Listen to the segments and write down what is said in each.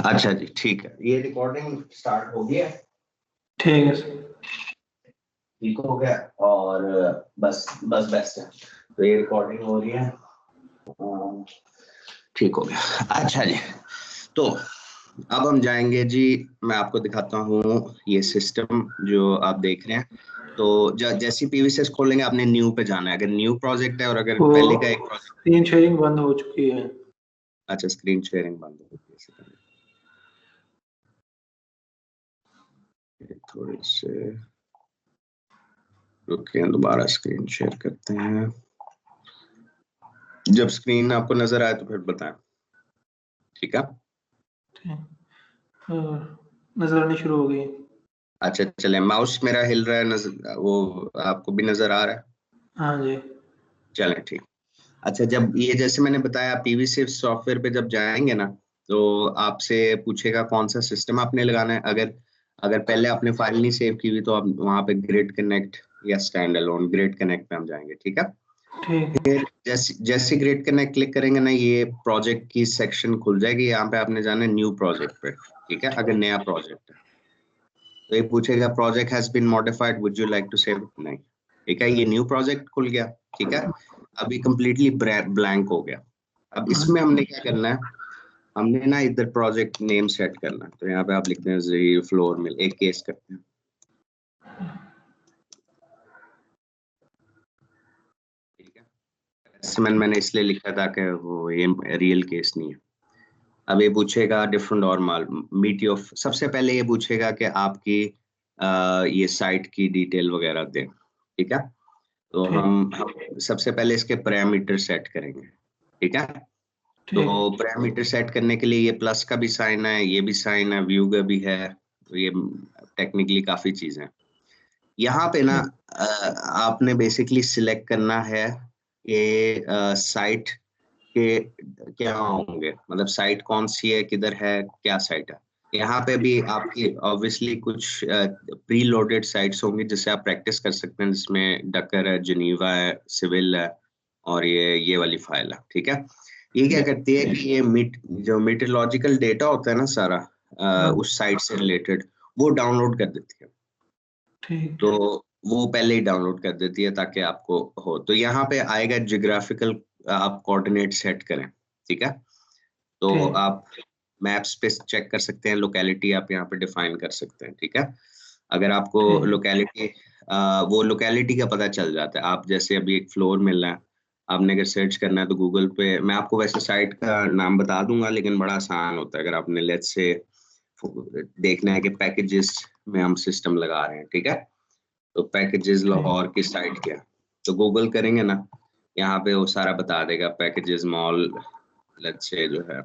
अच्छा जी, ठीक है, ये रिकॉर्डिंग स्टार्ट हो गया। ठीक है सर। ठीक हो गया और बस बेस्ट है, तो ये रिकॉर्डिंग हो रही है। ठीक हो गया। अच्छा जी, तो अब हम जाएंगे जी, मैं आपको दिखाता हूँ ये सिस्टम जो आप देख रहे हैं। तो जैसे पीवीसीएस खोलेंगे आपने न्यू पे जाना है, अगर न्यू प्रोजेक्ट है और अगर वो पहले का एक प्रोजेक्ट। स्क्रीन शेयरिंग बंद हो चुकी है। अच्छा, स्क्रीन शेयरिंग बंद हो गई है, थोड़े से रुकिए, दोबारा स्क्रीन शेयर करते हैं। जब स्क्रीन आपको नजर आए तो फिर बताएं, ठीक है। नजर आनी शुरू हो गई। अच्छा चले, माउस मेरा हिल रहा है, नजर वो आपको भी नजर आ रहा है? हाँ जी। चलें ठीक। अच्छा, जब ये जैसे मैंने बताया पीवीसी सॉफ्टवेयर पे जब जाएंगे ना, तो आपसे पूछेगा कौन सा सिस्टम आपने लगाना है। अगर अगर पहले आपने फाइल नहीं सेव की हुई तो आप वहाँ पे ग्रिड कनेक्ट या स्टैंड अलोन, ग्रिड कनेक्ट पे हम जाएंगे, ठीक है। ठीक है। फिर जैसे जैसे ग्रिड कनेक्ट क्लिक करेंगे ना, ये प्रोजेक्ट की सेक्शन खुल जाएगी। यहाँ पे आपने जाना है न्यू प्रोजेक्ट पे, ठीक है। अगर नया प्रोजेक्ट है तो ये पूछेगा project has been modified, would you like to save, नहीं, ठीक है। ये न्यू प्रोजेक्ट खुल गया, ठीक है। अभी कंप्लीटली ब्लैंक हो गया। अब इसमें हमने क्या करना है, हमने ना इधर प्रोजेक्ट नेम सेट करना है। तो यहाँ पे आप लिखते हैं जी फ्लोर मिल, एक केस करते हैं, ठीक है। इसमें मैंने इसलिए लिखा था कि वो ये रियल केस नहीं है। अब ये पूछेगा डिफरेंट और माल मीट ऑफ, सबसे पहले ये पूछेगा कि आपकी ये साइट की डिटेल वगैरह दें, ठीक है। तो ठीक हम सबसे पहले इसके पैरामीटर सेट करेंगे, ठीक है। तो ठीक। पैरामीटर सेट करने के लिए ये प्लस का भी साइन है, ये भी साइन है, व्यू का भी है। तो ये टेक्निकली काफी चीजें हैं यहाँ पे ना। आपने बेसिकली सिलेक्ट करना है कि साइट के क्या होंगे, मतलब साइट कौन सी है, किधर है, क्या साइट है। यहाँ पे भी आपकी ऑब्वियसली कुछ प्री लोडेड साइट्स होंगी जिससे आप प्रैक्टिस कर सकते हैं, जिसमें डकर है, जिनीवा है, सिविल है, और ये वाली फाइल है, ठीक है। ये क्या करती है कि ये जो मीटरोलॉजिकल डेटा होता है ना सारा, उस साइट से रिलेटेड, वो डाउनलोड कर देती है। ठीक। तो वो पहले ही डाउनलोड कर देती है ताकि आपको हो। तो यहाँ पे आएगा जियोग्राफिकल, आप कोऑर्डिनेट सेट करें, ठीक है। तो ठीक। आप मैप्स पे चेक कर सकते हैं, लोकेलिटी आप यहाँ पे डिफाइन कर सकते हैं, ठीक है। अगर आपको ठीक। लोकेलिटी, वो लोकेलिटी का पता चल जाता है। आप जैसे अभी एक फ्लोर मिल रहा है, आपने अगर सर्च करना है तो गूगल पे, मैं आपको वैसे साइट का नाम बता दूंगा लेकिन बड़ा आसान होता है। अगर आपने लेट्स से देखना है कि पैकेजेस में हम सिस्टम लगा रहे हैं, ठीक है, तो पैकेजेस लाहौर की साइट क्या, तो गूगल करेंगे ना, यहाँ पे वो सारा बता देगा पैकेजेस मॉल लेट्स से जो है।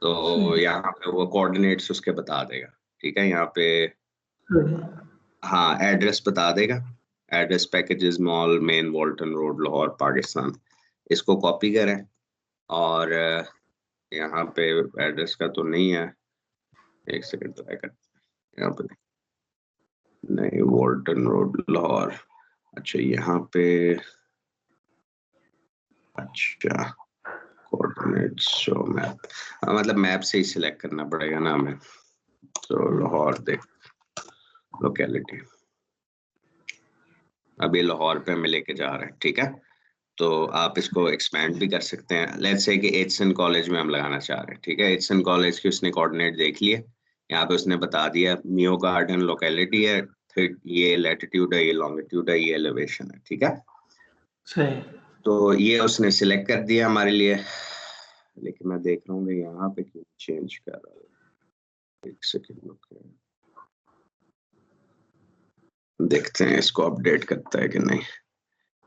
तो यहाँ पे वो कोऑर्डिनेट्स उसके बता देगा, ठीक है। यहाँ पे हाँ एड्रेस बता देगा, address packages mall main वॉल्टन road Lahore Pakistan. इसको कॉपी करें और यहाँ पे एड्रेस का तो नहीं है, एक सेकंड ट्राई करते हैं। यहाँ पे नहीं, वॉल्टन रोड लाहौर। अच्छा यहाँ पे, अच्छा कोऑर्डिनेट्स शो मैप, मतलब मैप से ही सिलेक्ट करना पड़ेगा ना हमें। तो लाहौर देख लोकेलिटी, अभी लाहौर पे हमें लेके जा रहे हैं, ठीक है। तो आप इसको एक्सपैंड भी कर सकते हैं। लेट्स से कि एचसन कॉलेज में हम लगाना चाह रहे हैं, ठीक है। एचसन कॉलेज के उसने कोऑर्डिनेट देख लिए, यहाँ पे उसने बता दिया मियो गार्डन लोकेलिटी है, फिर ये लैटिट्यूड है, ये लॉन्गिट्यूड है, ये एलिवेशन है, ठीक है। सही। तो ये उसने सिलेक्ट कर दिया हमारे लिए, लेकिन मैं देख रहा हूँ कि यहाँ पे क्यों चेंज कर रहा है। एक सेकेंड रुकिए, देखते हैं इसको अपडेट करता है कि नहीं।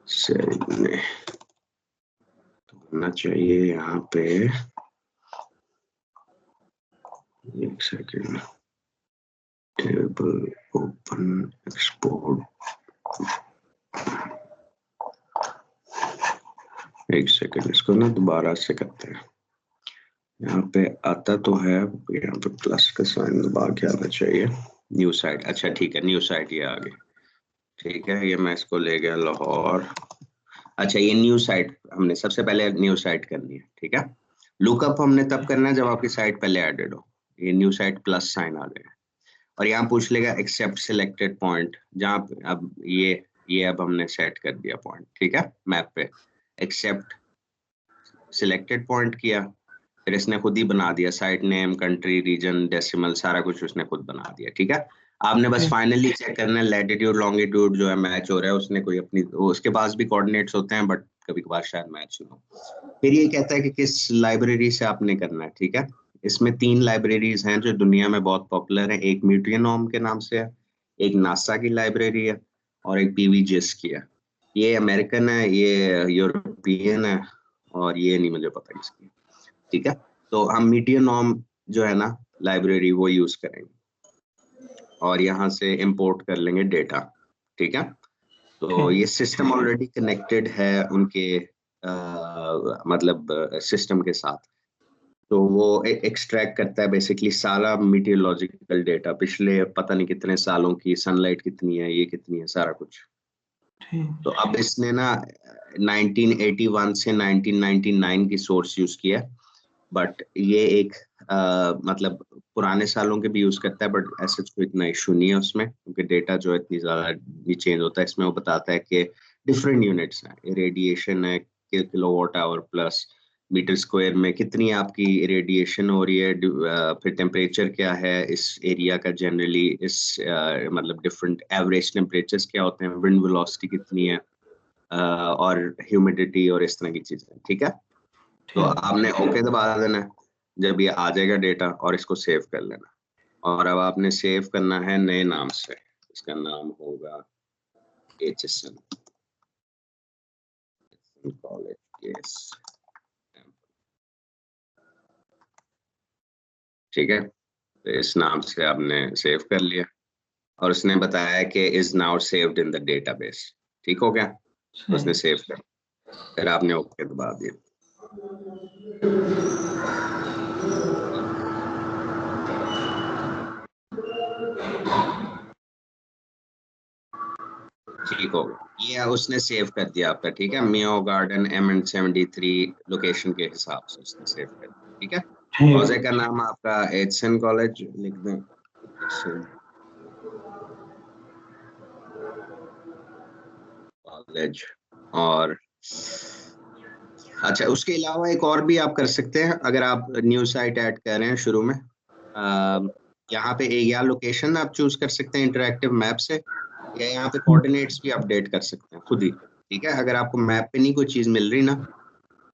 सही नहीं तो होना चाहिए यहाँ पे, एक सेकेंड, टेबल ओपन एक्सपोर्ट, एक सेकेंड, इसको ना दोबारा से करते हैं। यहाँ पे आता तो है, यहाँ पे प्लस का साइन दबा के आना चाहिए। न्यू साइट, अच्छा ठीक है, न्यू साइट ये आ गई, ठीक है। ये मैं इसको ले गया लाहौर। अच्छा ये न्यू साइट हमने सबसे पहले न्यू साइट करनी है, ठीक है। लुकअप हमने तब करना है जब आपकी साइट पहले एडेड हो, ये न्यू साइट प्लस साइन आ जाएगा, और यहाँ पूछ लेगा एक्सेप्ट सिलेक्टेड पॉइंट, जहाँ अब ये अब हमने सेट कर दिया पॉइंट, ठीक है, मैप पे एक्सेप्ट सिलेक्टेड पॉइंट किया, फिर इसने खुद ही बना दिया site name, country, region, decimal, सारा कुछ उसने खुद बना दिया, ठीक है। आपने बस ठीक। फाइनली चेक करना है लैटिट्यूड लॉन्गिट्यूड जो है मैच हो रहा है, उसने कोई अपनी, उसके पास भी कोऑर्डिनेट्स होते हैं बट कभी कभार शायद मैच ना हो। फिर ये कहता है कि किस लाइब्रेरी से आपने करना है, ठीक है। इसमें 3 लाइब्रेरीज हैं जो दुनिया में बहुत पॉपुलर है, एक मीट्रियोनोम के नाम से है, एक नासा की लाइब्रेरी है, और एक पीवीजिस की है। ये अमेरिकन है, ये यूरोपियन है, और ये नहीं मुझे पता किसकी, ठीक है। तो हम मीटियोनॉम जो है ना लाइब्रेरी वो यूज करेंगे, और यहाँ से इंपोर्ट कर लेंगे डेटा, ठीक है। तो ठीक। ये सिस्टम ऑलरेडी कनेक्टेड है उनके मतलब सिस्टम के साथ, तो वो एक्सट्रैक्ट करता है बेसिकली सारा मीटियोलॉजिकल डेटा, पिछले पता नहीं कितने सालों की सनलाइट कितनी है, ये कितनी है, सारा कुछ। ठीक। तो अब इसने ना 1981 से 1999 की सोर्स यूज किया, बट ये एक मतलब पुराने सालों के भी यूज करता है, बट ऐसा कोई इतना इशू नहीं है उसमें, क्योंकि डेटा जो है इतनी ज्यादा नहीं चेंज होता है। इसमें वो बताता है कि डिफरेंट यूनिट्स हैं, रेडिएशन है kilowatt hour plus metre square में कितनी आपकी रेडिएशन हो रही है, फिर टेम्परेचर क्या है इस एरिया का जनरली, इस मतलब डिफरेंट एवरेज टेम्परेचर्स क्या होते हैं, विंड वेलोसिटी कितनी है, और ह्यूमिडिटी और इस तरह की चीजें, ठीक है। तो ठीक। आपने ओके दबा देना है जब ये आ जाएगा डेटा, और इसको सेव कर लेना। और अब आपने सेव करना है नए नाम से, इसका नाम होगा HSN कॉलेज केस, ठीक है। तो इस नाम से आपने सेव कर लिया, और उसने बताया कि is now saved in the database, ठीक हो गया। तो उसने सही। सेव कर, फिर आपने ओके दबा दिया। ठीक हो गया, ये उसने सेव कर दिया आपका, ठीक है। मियो गार्डन MN73 लोकेशन के हिसाब से उसने सेव कर दिया, ठीक है। कॉलेज ठीक। का नाम आपका HSN कॉलेज लिख दें, HSN कॉलेज। और अच्छा, उसके अलावा एक और भी आप कर सकते हैं, अगर आप न्यू साइट ऐड कर रहे हैं शुरू में, यहाँ पे एक या लोकेशन आप चूज कर सकते हैं इंटरेक्टिव मैप से, या यहाँ पे कोऑर्डिनेट्स भी अपडेट कर सकते हैं खुद ही, ठीक है। अगर आपको मैप पे नहीं कोई चीज मिल रही ना,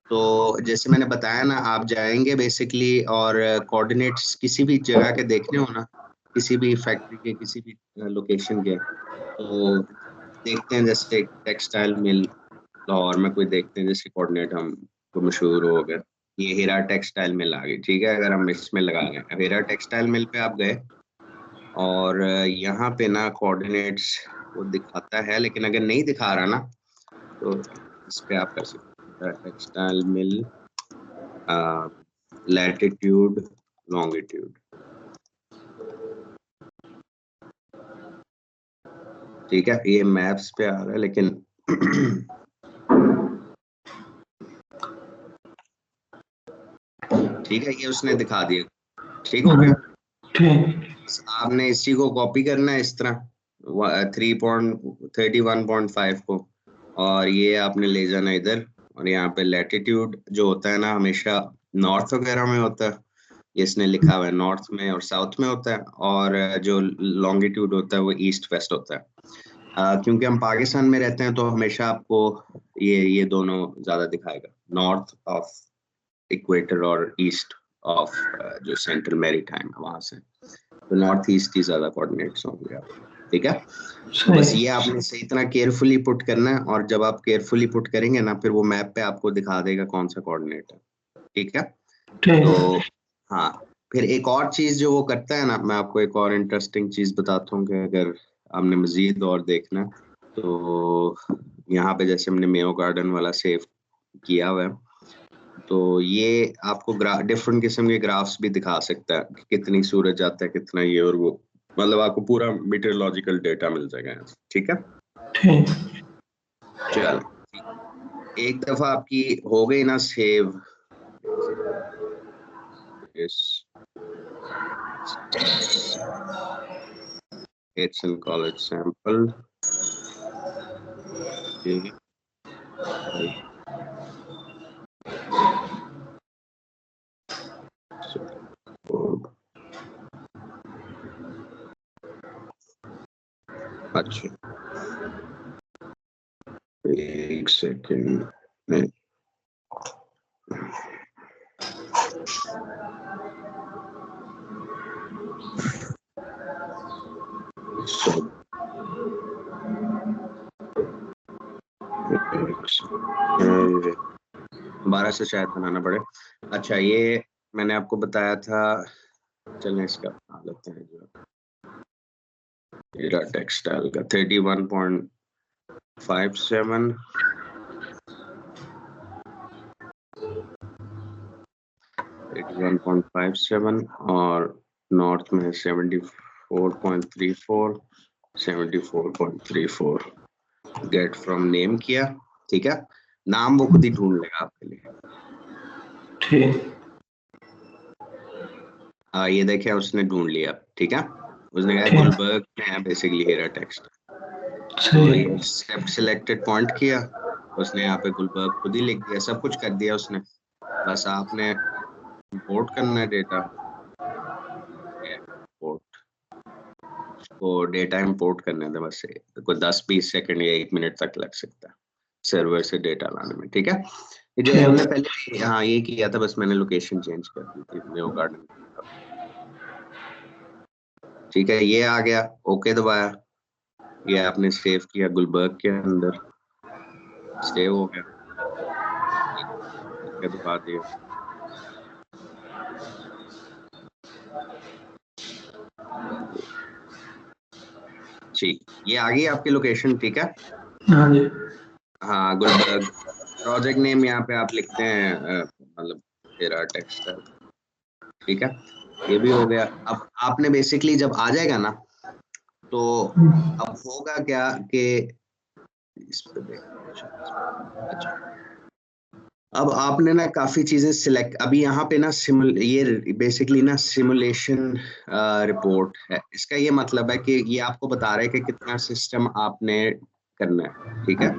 तो जैसे मैंने बताया ना, आप जाएंगे बेसिकली, और कोऑर्डिनेट्स किसी भी जगह के देखने हो ना, किसी भी फैक्ट्री के, किसी भी लोकेशन के, तो देखते हैं जैसे टेक्सटाइल मिल लाहौर में कोई देखते हैं, जैसे कोऑर्डिनेट हम को मशहूर हो गए, ये हीरा टेक्सटाइल मिल आ गई, ठीक है। अगर हम इसमें लगा लें, हीरा टेक्सटाइल मिल पे आप गए, और यहाँ पे ना कोऑर्डिनेट्स वो दिखाता है, लेकिन अगर नहीं दिखा रहा ना, तो इस पे आप कर सकते हैं टेक्सटाइल मिल, लैटिट्यूड लॉन्गिट्यूड, ठीक है। ये मैप्स पे आ रहा है, लेकिन ठीक है, ये उसने दिखा दिया, ठीक हो गया। ठीक। आपने इसी को कॉपी करना है इस तरह 3.31.5 को, और ये आपने ले जाना इधर, और यहाँ पे लैटिट्यूड जो होता है ना हमेशा नॉर्थ वगैरह में होता है, ये इसने लिखा हुआ है नॉर्थ में और साउथ में होता है, और जो लॉन्गिट्यूड होता है वो ईस्ट वेस्ट होता है। क्योंकि हम पाकिस्तान में रहते हैं तो हमेशा आपको ये दोनों ज्यादा दिखाएगा, नॉर्थ ऑफ इक्वेटर और ईस्ट ऑफ जो सेंट्रल मैरीटाइम है वहां से, तो नॉर्थ ईस्ट की ज्यादा कोऑर्डिनेट्स होंगे आपके, ठीक है। तो बस सही। ये आपने सही तरह केयरफुली पुट करना है, और जब आप केयरफुली पुट करेंगे ना, फिर वो मैप पे आपको दिखा देगा कौन सा कोऑर्डिनेट है, ठीक है। तो ठीक। हाँ, फिर एक और चीज जो वो करता है ना, मैं आपको एक और इंटरेस्टिंग चीज बताता हूँ कि अगर आपने मजीद और देखना है, तो यहाँ पे जैसे हमने मेयो गार्डन वाला सेव किया हुआ है, तो ये आपको डिफरेंट किस्म के ग्राफ्स भी दिखा सकता है कि कितनी सूरज आता है, कितना ये और वो, मतलब आपको पूरा मीटरलॉजिकल डेटा मिल जाएगा यहाँ से, ठीक है। ठीक। चलो, एक दफा आपकी हो गई ना save, Yes. It's in college sample. Okay. अच्छा, एक सेकेंड में सब 12 से शायद बनाना पड़े। अच्छा, ये मैंने आपको बताया था, चलिए इसका बना लेते हैं जो मेरा टेक्सटाइल का 31.57 81.57 और नॉर्थ में 74.34 74.34 गेट फ्रॉम नेम किया, ठीक है। नाम वो खुद ही ढूंढ लेगा आपके लिए। ठीक। ये देखिए उसने ढूंढ लिया, ठीक है। उसने कहा गुलबर्ग में है बेसिकली हीरा टेक्स्ट। तो ये एक्सेप्ट सिलेक्टेड पॉइंट किया, उसने यहाँ पे गुलबर्ग खुद ही लिख दिया, सब कुछ कर दिया उसने। बस आपने इंपोर्ट करना है डेटा, को डेटा इंपोर्ट करने थे बस, कोई 10-20 सेकंड या 1 मिनट तक लग सकता है सर्वर से डेटा लाने में, ठीक है। जो हमने पहले हाँ ये किया था, बस मैंने लोकेशन चेंज कर दी थी न्यू गार्डन, ठीक है। ये आ गया, ओके दबाया, ये आपने सेव किया गुलबर्ग के अंदर, सेव हो गया, ओके दबा दिया। ठीक, ये आ गई आपकी लोकेशन, ठीक है। हाँ जी। हाँ, गुलबर्ग। प्रोजेक्ट नेम यहाँ पे आप लिखते हैं मतलब हीरा टेक्सटाइल, ठीक है। ये भी हो गया। अब आपने बेसिकली जब आ जाएगा ना, तो अब होगा क्या कि इस पे अच्छा, अब आपने ना काफी चीजें सिलेक्ट, अभी यहाँ पे ना ये बेसिकली ना सिमुलेशन रिपोर्ट है। इसका ये मतलब है कि ये आपको बता रहा है कि कितना सिस्टम आपने करना है, ठीक है।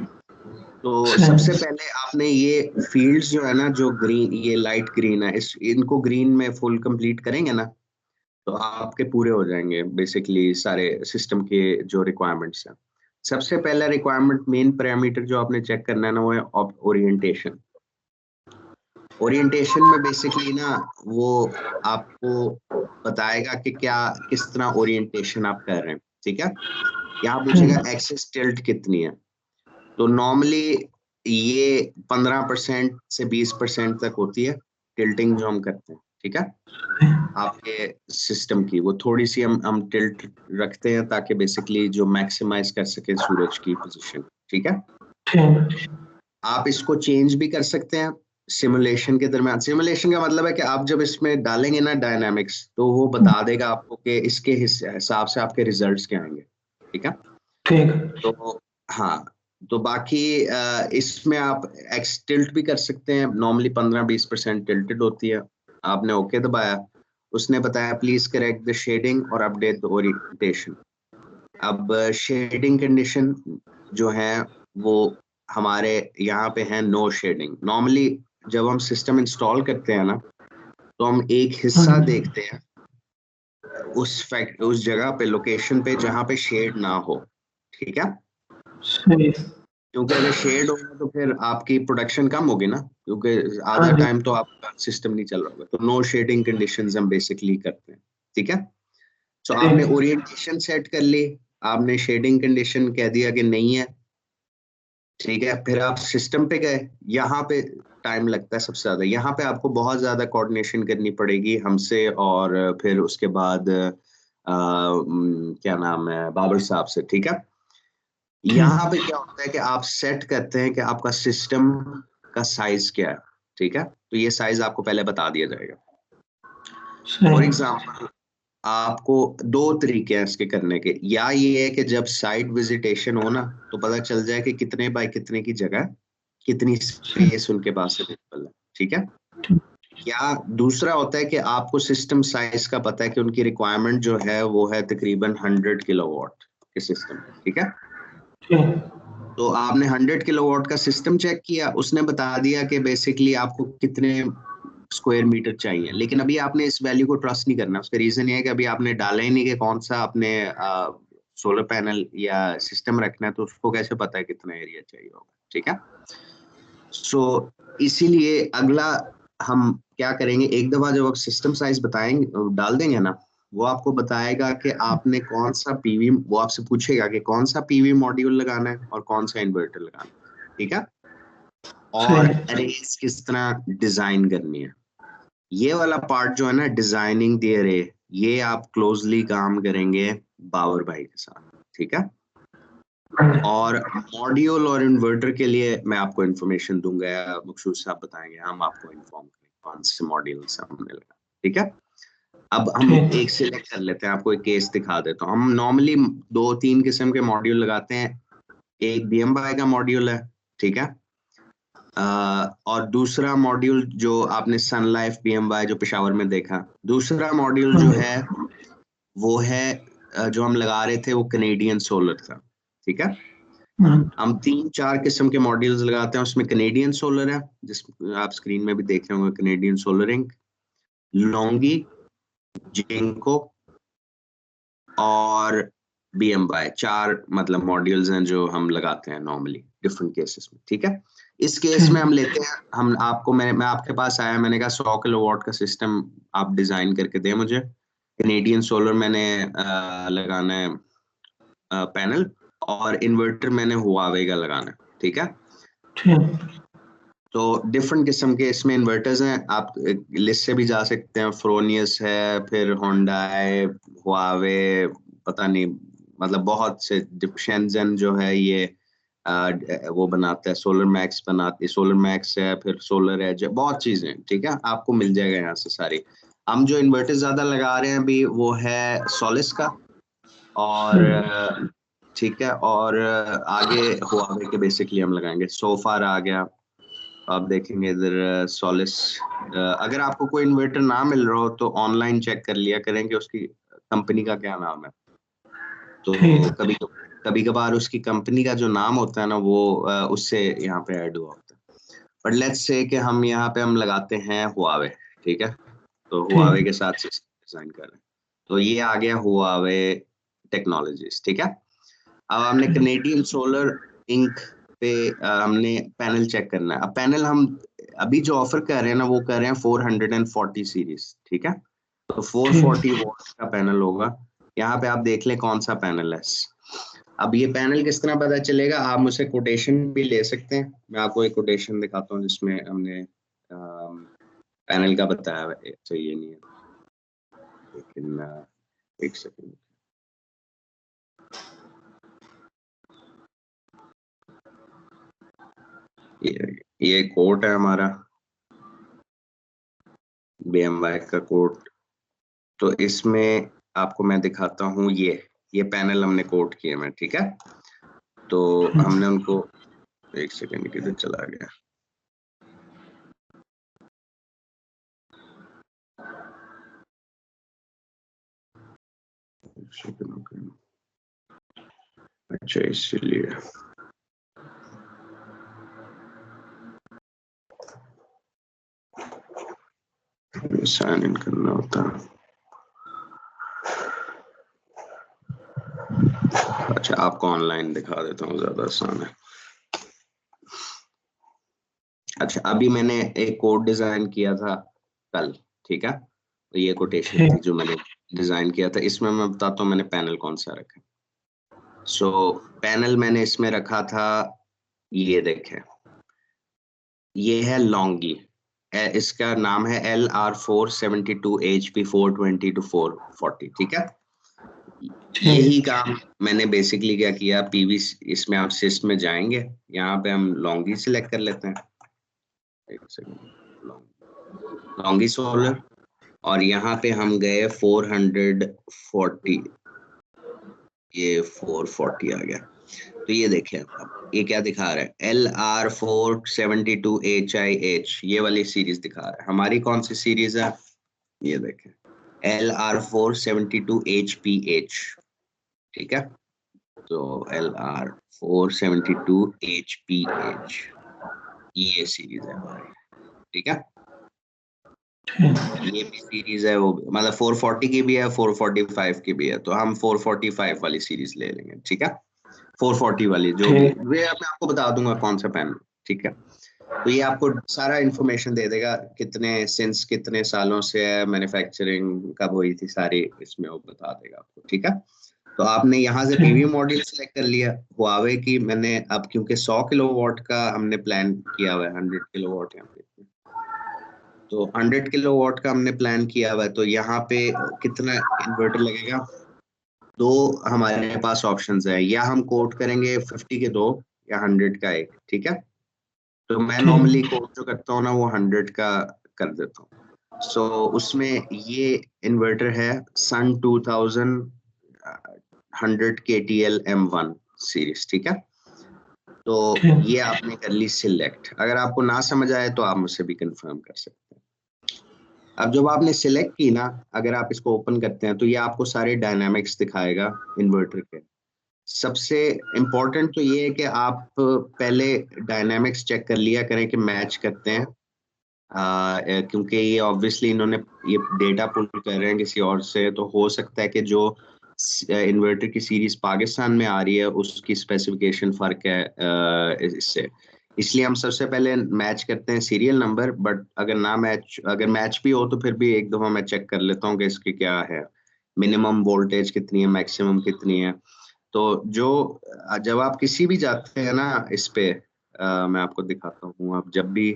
तो सबसे पहले आपने ये फील्ड्स जो है ना, जो ग्रीन, ये लाइट ग्रीन है, इनको ग्रीन में फुल कंप्लीट करेंगे ना, तो आपके पूरे हो जाएंगे बेसिकली सारे सिस्टम के जो रिक्वायरमेंट्स हैं। सबसे पहला रिक्वायरमेंट, मेन पैरामीटर जो आपने चेक करना है ना, वो है ओरिएंटेशन। ओरिएंटेशन में बेसिकली ना वो आपको बताएगा कि क्या किस तरह ओरिएंटेशन आप कर रहे हैं, ठीक है। यहाँ पूछेगा एक्सिस टिल्ट कितनी है, तो नॉर्मली ये 15% से 20% तक होती है टिल्टिंग जो हम करते हैं, ठीक है। आपके सिस्टम की वो थोड़ी सी हम टिल्ट रखते हैं ताकि बेसिकली जो मैक्सिमाइज कर सके सूरज की पोजीशन, ठीक है। आप इसको चेंज भी कर सकते हैं सिमुलेशन के दरमियान। सिमुलेशन का मतलब है कि आप जब इसमें डालेंगे ना डायनामिक्स, तो वो बता देगा आपको कि इसके हिसाब से आपके रिजल्ट्स क्या आएंगे, ठीक है। ठीक, तो हाँ, तो बाकी इसमें आप एक्स टिल्ट भी कर सकते हैं, नॉर्मली 15-20% टिल्टेड होती है। आपने ओके दबाया, उसने बताया प्लीज करेक्ट द शेडिंग और अपडेट द ओरिएंटेशन। अब शेडिंग कंडीशन जो है वो हमारे यहाँ पे है नो शेडिंग। नॉर्मली जब हम सिस्टम इंस्टॉल करते हैं ना, तो हम एक हिस्सा देखते हैं उस जगह पे, लोकेशन पे जहाँ पे शेड ना हो, ठीक है। क्योंकि अगर शेड होगा तो फिर आपकी प्रोडक्शन कम होगी ना, क्योंकि आधा टाइम तो आपका सिस्टम नहीं चल रहा होगा। तो नो शेडिंग कंडीशंस हम बेसिकली करते हैं, ठीक है। तो आपने ओरिएंटेशन सेट कर ली, आपने शेडिंग कंडीशन कह दिया कि नहीं है, ठीक है। फिर आप सिस्टम पे गए, यहाँ पे टाइम लगता है सबसे ज्यादा। यहाँ पे आपको बहुत ज्यादा कोऑर्डिनेशन करनी पड़ेगी हमसे, और फिर उसके बाद क्या नाम है, बाबर साहब से, ठीक है। यहाँ पे क्या होता है कि आप सेट करते हैं कि आपका सिस्टम का साइज क्या है, ठीक है। तो ये साइज आपको पहले बता दिया जाएगा। फॉर एग्जाम्पल, आपको 2 तरीके हैं इसके करने के। या ये है कि जब साइट विजिटेशन हो ना, तो पता चल जाए कि कितने बाय कितने की जगह, कितनी स्पेस उनके पास अवेलेबल है, ठीक है। या दूसरा होता है कि आपको सिस्टम साइज का पता है कि उनकी रिक्वायरमेंट जो है वो है तकरीबन 100 किलोवाट के सिस्टम पे, ठीक है। ठीक। तो आपने 100 किलोवाट का सिस्टम चेक किया, उसने बता दिया कि बेसिकली आपको कितने स्क्वायर मीटर चाहिए, लेकिन अभी आपने इस वैल्यू को ट्रस्ट नहीं करना। उसका रीजन ये है कि अभी आपने डाला ही नहीं कि कौन सा आपने सोलर पैनल या सिस्टम रखना है, तो उसको कैसे पता है कितना एरिया चाहिए होगा, ठीक है। सो इसीलिए अगला हम क्या करेंगे, एक दफा जब आप सिस्टम साइज बताएंगे डाल देंगे ना, वो आपको बताएगा कि आपने कौन सा पीवी, वो आपसे पूछेगा कि कौन सा पीवी मॉड्यूल लगाना है और कौन सा इन्वर्टर लगाना है, ठीक है। और सही। अरेज किस तरह डिजाइन करनी है, ये वाला पार्ट जो है ना, डिजाइनिंग द अरे, ये आप क्लोजली काम करेंगे बाबर भाई के साथ, ठीक है। हाँ जी। और मॉड्यूल और इन्वर्टर के लिए मैं आपको इन्फॉर्मेशन दूंगा, या मकसूद साहब बताएंगे, हम आपको इन्फॉर्म करेंगे कौन से मॉड्यूल्स हमने लगा, ठीक है। अब हम ठीक। एक सिलेक्ट कर लेते हैं, आपको एक केस दिखा देता हूँ। हम नॉर्मली 2-3 किस्म के मॉड्यूल लगाते हैं। एक BMY का मॉड्यूल है, ठीक है। और दूसरा मॉड्यूल जो आपने सन लाइफ BMY जो पेशावर में देखा, दूसरा मॉड्यूल हाँ जो जी। है वो है जो हम लगा रहे थे वो कनेडियन सोलर था, ठीक है। हाँ। हम 3-4 किस्म के मॉड्यूल्स लगाते हैं, उसमें कनेडियन सोलर है, जिस आप स्क्रीन में भी देख रहे होंगे, Canadian Solar Inc, Longi, Jinko और BMY, 4 मतलब मॉड्यूल्स हैं जो हम लगाते हैं नॉर्मली डिफरेंट केसेस में, ठीक है। इस केस में ठीक। हम लेते हैं, हम आपको मैं आपके पास आया, मैंने कहा 100 किलोवाट का सिस्टम आप डिजाइन करके दें मुझे। कनेडियन सोलर मैंने लगाना है पैनल, और इन्वर्टर मैंने हुआवे का लगाना है, ठीक है। ठीक। तो डिफरेंट किस्म के इसमें इन्वर्टर्स हैं, आप लिस्ट से भी जा सकते हैं, फ्रोनियस है, फिर होंडाई, हुआवे, पता नहीं, मतलब बहुत से, शेंजन जो है ये वो बनाता है, सोलर मैक्स बनाती है, सोलर मैक्स है, फिर सोलर एज है, बहुत चीजें हैं, ठीक है, आपको मिल जाएगा यहाँ से सारी। हम जो इन्वर्टर ज्यादा लगा रहे हैं अभी वो है सोलिस का, और ठीक है, और आगे हुआवे के बेसिकली हम लगाएंगे। सोफार आ गया, आप देखेंगे इधर सोलिस। अगर आपको कोई इन्वर्टर ना मिल रहा हो तो ऑनलाइन चेक कर लिया करें कि उसकी कंपनी का क्या नाम है, तो ठीक। कभी कभी कभार उसकी कंपनी का जो नाम होता है ना वो उससे यहाँ पे ऐड हुआ होता है। बट लेट्स से कि हम यहाँ पे हम लगाते हैं हुआवे, ठीक है, तो हुआवे ठीक। के साथ डिजाइन कर रहे हैं, तो ये आ गया हुआवे टेक्नोलॉजीज, ठीक है। अब हमने ठीक। कनेडियन सोलर इंक पे हमने पैनल चेक करना है। अब पैनल हम अभी जो ऑफर कर रहे हैं ना, वो कर रहे हैं 440 सीरीज, ठीक है। तो ठीक। 440 वॉट का पैनल होगा। यहाँ पे आप देख लें कौन सा पैनल है। अब ये पैनल किस तरह पता चलेगा, आप मुझसे कोटेशन भी ले सकते हैं, मैं आपको एक कोटेशन दिखाता हूँ जिसमें हमने पैनल का बताया हुआ है। अच्छा ये नहीं है, लेकिन एक सेकंड, ये कोट है हमारा BMY का कोट, तो इसमें आपको मैं दिखाता हूँ, ये पैनल हमने कोट किए हैं, ठीक है। तो हमने उनको, एक सेकंड किधर चला गया, एक सेकंड, ओके। अच्छा इसलिए साइन इन करना होता है। अच्छा आपको ऑनलाइन दिखा देता हूँ, ज्यादा आसान है। अच्छा अभी मैंने एक कोड डिजाइन किया था कल, ठीक है, तो ये कोटेशन थी ठीक। जो मैंने डिजाइन किया था। इसमें मैं बताता हूँ मैंने पैनल कौन सा रखा। सो पैनल मैंने इसमें रखा था, ये देखें, ये है लॉन्गी, इसका नाम है LR472HP 420 to 440, ठीक है। ठीक। यही काम मैंने बेसिकली क्या किया, पीवी, इसमें आप सिस्ट में जाएंगे, यहाँ पे हम लॉन्गी सिलेक्ट कर लेते हैं, एक सेकंड, लॉन्गी सोलर, और यहाँ पे हम गए 440, ये 440 आ गया। तो ये देखें, अब ये क्या दिखा रहा है, LR472HIH, ये वाली सीरीज दिखा रहा है। हमारी कौन सी सीरीज है, ये देखें, LR472HPH, ठीक है। तो LR472HPH ये सीरीज है हमारी, ठीक है। ठीक ये भी सीरीज है, वो मतलब 440 की भी है, 445 की भी है, तो हम 445 वाली सीरीज ले लेंगे, ठीक है। 440 वाली जो भी, ठीक वे मैं आपको बता दूंगा कौन सा पेन, ठीक है। तो ये आपको सारा इंफॉर्मेशन दे देगा, कितने सालों से है, मैन्युफैक्चरिंग कब हुई थी, सारी इसमें वो बता देगा आपको, ठीक है। तो आपने यहाँ से पीवी ठीक मॉड्यूल सेलेक्ट कर लिया, हुआवे की मैंने अब क्योंकि 100 किलोवाट का हमने प्लान किया हुआ है, 100 किलोवाट यहाँ पे, तो 100 किलोवाट का हमने प्लान किया हुआ है, तो यहाँ पे कितना इन्वर्टर लगेगा, दो हमारे पास ऑप्शंस है, या हम कोट करेंगे 50 के दो, या 100 का एक, ठीक है। तो मैं नॉर्मली ठीक कोट जो करता हूँ ना, वो 100 का कर देता हूँ। सो उसमें ये इन्वर्टर है सन 2000 100 KTL M1 सीरीज, ठीक है। तो ठीक ये आपने कर ली सिलेक्ट, अगर आपको ना समझ आए तो आप मुझसे भी कंफर्म कर सकते हैं। अब जब आपने सिलेक्ट की ना, अगर आप इसको ओपन करते हैं तो ये आपको सारे डायनामिक्स दिखाएगा इन्वर्टर के। सबसे इम्पोर्टेंट तो ये है कि आप पहले डायनामिक्स चेक कर लिया करें कि मैच करते हैं, क्योंकि ये ऑब्वियसली इन्होंने ये डेटा पुल कर रहे हैं किसी और से, तो हो सकता है कि जो इन्वर्टर की सीरीज पाकिस्तान में आ रही है उसकी स्पेसिफिकेशन फर्क है इससे, इसलिए हम सबसे पहले मैच करते हैं सीरियल नंबर। बट अगर मैच भी हो तो फिर भी एक दफा मैं चेक कर लेता हूँ कि इसकी क्या है, मिनिमम वोल्टेज कितनी है, मैक्सिमम कितनी है। तो जो जब आप किसी भी जाते हैं ना इस पे, मैं आपको दिखाता हूँ, आप जब भी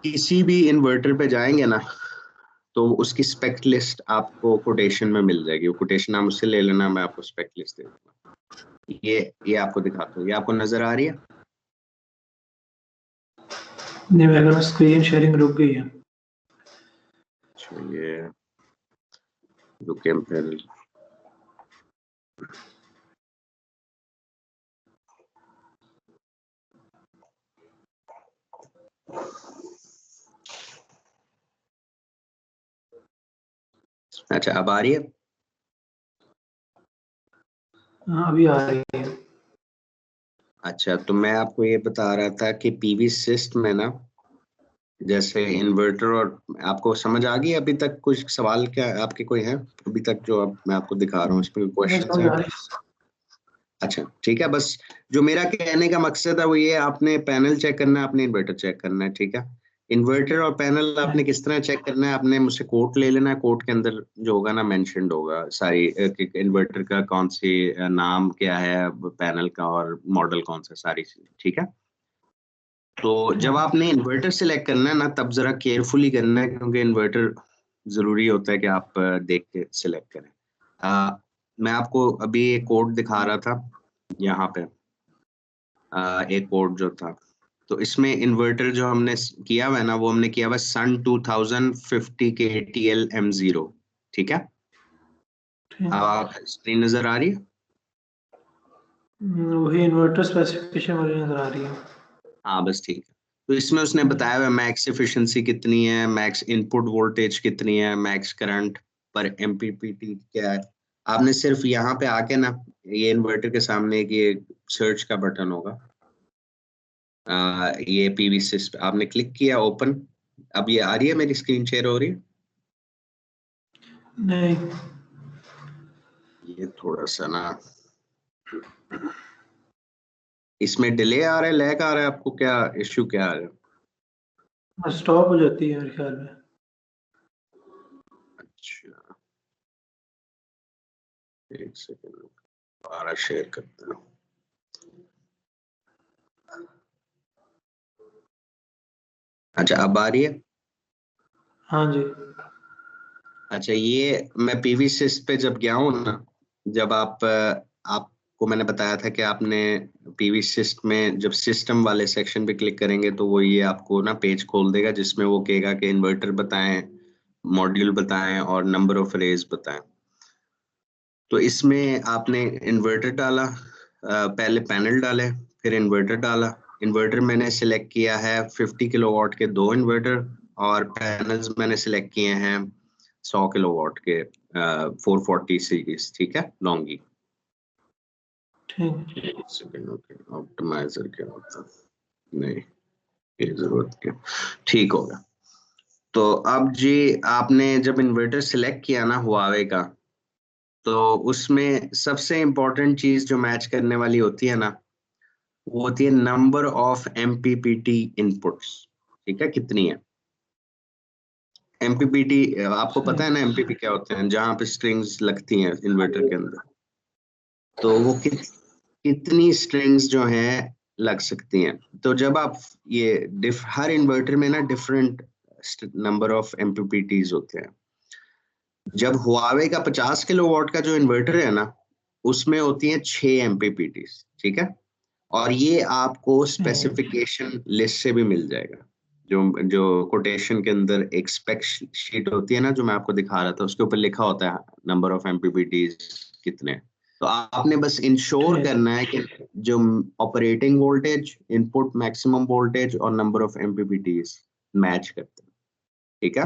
किसी भी इन्वर्टर पे जाएंगे ना, तो उसकी स्पेक लिस्ट आपको कोटेशन में मिल जाएगी, वो कोटेशन आप मुझसे ले लेना, मैं आपको स्पेक लिस्ट दे दूंगा। ये आपको दिखाता हूँ, ये आपको नजर आ रही है। नहीं, मेरे स्क्रीन शेयरिंग रुक गई है। अच्छा, ये रुके फिर, अच्छा अब आ रही है। हाँ, अभी आ रही है। अच्छा, तो मैं आपको ये बता रहा था कि पीवी सिस्ट में ना, जैसे इन्वर्टर, और आपको समझ आ गई अभी तक, कुछ सवाल क्या आपके कोई है अभी तक जो अब मैं आपको दिखा रहा हूँ, इसमें नहीं, क्वेश्चंस समझ हैं। आ रही है। अच्छा ठीक है, बस जो मेरा कहने का मकसद है वो ये, आपने पैनल चेक करना है, आपने इन्वर्टर चेक करना है, ठीक है। इन्वर्टर और पैनल आपने किस तरह चेक करना है, आपने मुझसे कोट ले लेना है, कोट के अंदर जो होगा ना मेंशन्ड होगा सारी, इन्वर्टर का कौन सी नाम क्या है, पैनल का और मॉडल कौन सा, सारी चीज, ठीक है। तो जब ठीक आपने इन्वर्टर सिलेक्ट करना है ना, तब जरा केयरफुली करना है, क्योंकि इन्वर्टर जरूरी होता है कि आप देख के सिलेक्ट करें। मैं आपको अभी एक कोड दिखा रहा था यहाँ पे, एक कोड जो था, तो इसमें इन्वर्टर जो हमने किया हुआ है ना, वो हमने किया हुआ सन 2050 KTL M0, ठीक है। ठीक। स्क्रीन नजर आ रही है। वही इन्वर्टर स्पेसिफिकेशन वाली नजर आ रही है। हाँ बस ठीक है। तो इसमें उसने बताया हुआ मैक्स एफिशिएंसी कितनी है, मैक्स इनपुट वोल्टेज कितनी है, मैक्स करंट पर एमपीपीटी क्या है। आपने सिर्फ यहाँ पे आके ना, ये इन्वर्टर के सामने एक ये सर्च का बटन होगा, ये पीवी सिस्ट आपने क्लिक किया, ओपन। अब ये आ रही है, मेरी स्क्रीन शेयर हो रही है। नहीं, ये थोड़ा सा ना, इसमें डिले आ रहा है, लैग आ रहा है, आपको क्या इश्यू क्या आ रहा है। स्टॉप हो जाती है मेरे ख्याल में। अच्छा, एक सेकंड, दोबारा शेयर करता हूँ। अच्छा अब आ रही है। हाँ जी। अच्छा, ये मैं पीवी सिस्ट पे जब गया हूँ ना, जब आपको मैंने बताया था कि आपने पीवी सिस्ट में जब सिस्टम वाले सेक्शन पे क्लिक करेंगे तो वो ये आपको ना पेज खोल देगा, जिसमें वो कहेगा कि इन्वर्टर बताएं, मॉड्यूल बताएं और नंबर ऑफ रेज बताएं। तो इसमें आपने इन्वर्टर डाला, पहले पैनल डाले, फिर इन्वर्टर डाला। इन्वर्टर मैंने सिलेक्ट किया है 50 किलोवाट के 2 इन्वर्टर, और पैनल्स मैंने सिलेक्ट किए हैं 100 किलोवाट के 440 सीरीज, ठीक है, लॉन्गी। ठीक। सेकंड, ओके, ऑप्टिमाइजर क्या होता है? नहीं, ये जरूरत क्या, ठीक होगा। तो अब जी, आपने जब इन्वर्टर सिलेक्ट किया ना हुआवे का, तो उसमें सबसे इम्पोर्टेंट चीज जो मैच करने वाली होती है ना, वो होती है नंबर ऑफ एमपीपीटी इनपुट्स। ठीक है, कितनी है एमपीपीटी? आपको सही। पता है ना एमपीपी क्या होते हैं, जहां पे स्ट्रिंग्स लगती हैं हाँ इन्वर्टर जी। के अंदर। तो वो कितनी स्ट्रिंग्स जो हैं लग सकती हैं। तो जब आप ये हर इन्वर्टर में ना डिफरेंट नंबर ऑफ एमपीपीटीज होते हैं। जब हुआवे का 50 किलोवाट का जो इन्वर्टर है ना, उसमें होती हैं 6 एमपीपीटीज, ठीक है। और ये आपको ठीक। स्पेसिफिकेशन लिस्ट से भी मिल जाएगा। जो जो कोटेशन के अंदर एक स्पेक शीट होती है ना, जो मैं आपको दिखा रहा था, उसके ऊपर लिखा होता है नंबर ऑफ एमपीपीटीज कितने। तो आपने बस इंश्योर ठीक। करना है कि जो operating voltage, input maximum voltage और नंबर ऑफ एमपीपीटीज मैच करते हैं, ठीक है।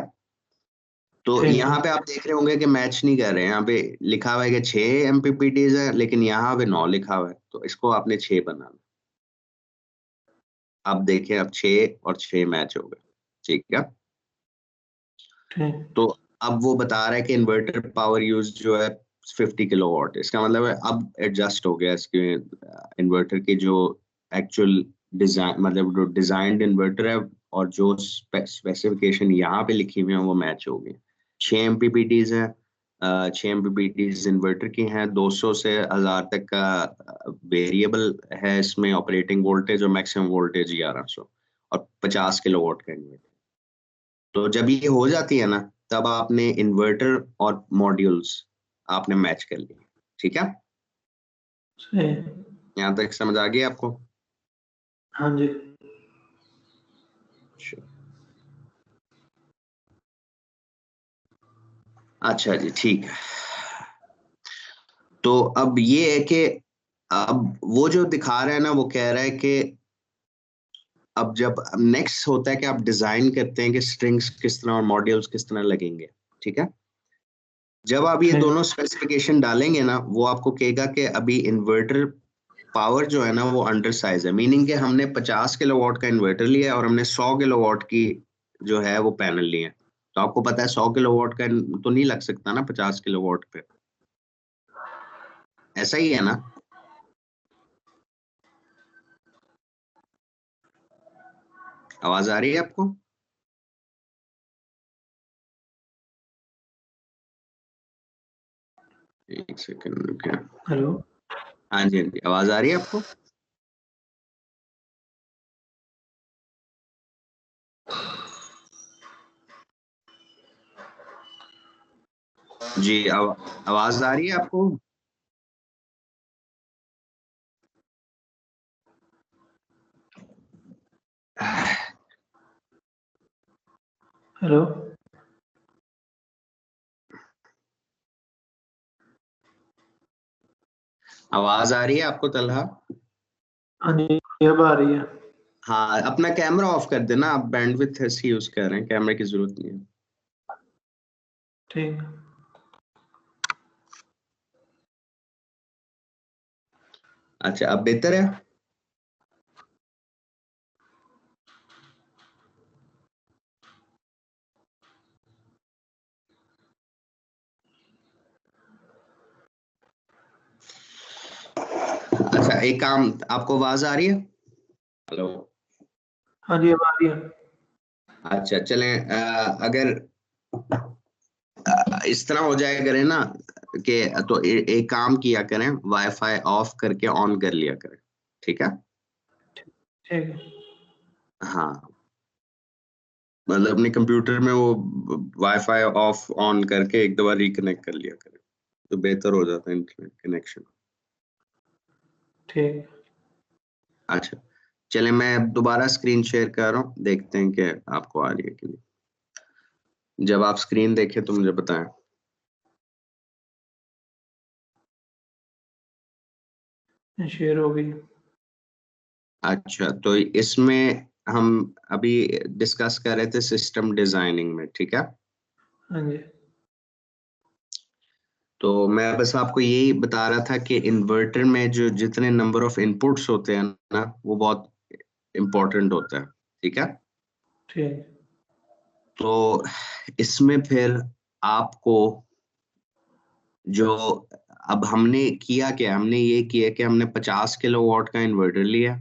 तो ठीक। यहाँ पे आप देख रहे होंगे कि मैच नहीं कर रहे हैं। यहाँ पे लिखा हुआ है कि 6 एमपीपीटीज है, लेकिन यहाँ पे 9 लिखा हुआ है, तो इसको आपने 6 बनाना। अब देखें, अब 6 और 6 मैच हो गए, ठीक है। ठीक। तो अब वो बता रहा है कि इन्वर्टर पावर यूज जो है 50 किलोवाट। इसका मतलब है अब एडजस्ट हो गया इसके इन्वर्टर की जो एक्चुअल डिजाइन, मतलब जो डिजाइंड इन्वर्टर है और जो स्पेसिफिकेशन यहाँ पे लिखी हुई है वो मैच हो गई। 6 एमपीपीटीज हैं। 6 एमपीपीटीज इन्वर्टर की हैं। 200 से 1000 तक का वेरिएबल है इसमें ऑपरेटिंग वोल्टेज, और मैक्सिमम वोल्टेज 1100, और 50 किलोवाट का इन्वर्टर। तो जब ये हो जाती है ना, तब आपने इन्वर्टर और मॉड्यूल्स आपने मैच कर लिए, ठीक है। सही। यहाँ तक समझ आ गई आपको? हाँ जी। अच्छा जी, ठीक है। तो अब ये है कि अब वो जो दिखा रहा है ना, वो कह रहा है कि अब जब नेक्स्ट होता है कि आप डिजाइन करते हैं कि स्ट्रिंग्स किस तरह और मॉड्यूल्स किस तरह लगेंगे, ठीक है। जब आप ये ठीक। दोनों स्पेसिफिकेशन डालेंगे ना, वो आपको कहेगा कि अभी इन्वर्टर पावर जो है ना वो अंडर साइज है। मीनिंग कि हमने 50 किलोवाट का इन्वर्टर लिया है और हमने 100 किलोवाट की जो है वो पैनल लिए हैं। तो आपको पता है 100 किलोवाट का तो नहीं लग सकता ना 50 किलोवाट पे, ऐसा ही है ना। आवाज आ रही है आपको? एक सेकंड, क्या? हेलो। हाँ जी, हाँ जी, आवाज आ रही है आपको? जी, आवाज आ रही है आपको? हेलो। आवाज आ रही है आपको तलहा? हाँ जी, अब आ रही है। हाँ, अपना कैमरा ऑफ कर देना। आप बैंडविड्थ ऐसी यूज कर रहे हैं, कैमरे की जरूरत नहीं है। ठीक। अच्छा, अब बेहतर है? अच्छा, एक काम, आपको आवाज आ रही है? हेलो? हाँ जी, अब आ रही है। अच्छा, चलें, अगर इस तरह हो जाए करें ना कि, तो एक काम किया करें, वाईफाई ऑफ करके ऑन कर लिया करें, ठीक है। ठीक है। हाँ, मतलब अपने कंप्यूटर में वो वाईफाई ऑफ ऑन करके एक दो बार रिकनेक्ट कर लिया करें, तो बेहतर हो जाता है इंटरनेट कनेक्शन। ठीक। अच्छा, चले, मैं दोबारा स्क्रीन शेयर कर रहा हूँ, देखते हैं कि आपको आ रही है कि नहीं। जब आप स्क्रीन देखें तो मुझे बताएं। शेयर हो गई। अच्छा, तो इसमें हम अभी डिस्कस कर रहे थे सिस्टम डिजाइनिंग में, ठीक है। हाँ जी। तो मैं बस आपको यही बता रहा था कि इन्वर्टर में जो जितने नंबर ऑफ इनपुट्स होते हैं ना, वो बहुत इम्पोर्टेंट होता है, ठीक है। ठीक। तो इसमें फिर आपको जो अब हमने किया क्या, हमने ये किया कि हमने 50 किलोवाट का इन्वर्टर लिया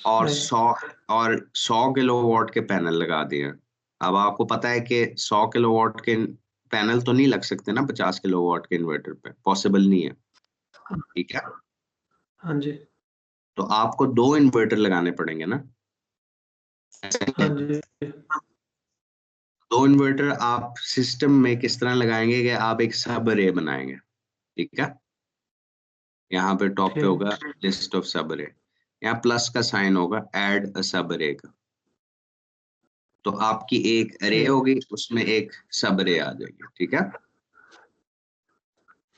और सही। 100 किलोवाट के पैनल लगा दिए। अब आपको पता है कि 100 किलोवाट के पैनल तो नहीं लग सकते ना 50 किलोवाट के इन्वर्टर पे, पॉसिबल नहीं है, ठीक है। हाँ जी। तो आपको 2 इन्वर्टर लगाने पड़ेंगे ना। हाँ जी। 2 इन्वर्टर आप सिस्टम में किस तरह लगाएंगे कि आप एक सब अरे बनाएंगे, ठीक है। यहाँ पे टॉप पे ठीक। होगा लिस्ट ऑफ सब अरे, यहाँ प्लस का साइन होगा ऐड अ सब अरे का। तो आपकी एक अरे ठीक। होगी, उसमें एक सब अरे आ जाएगी, ठीक है।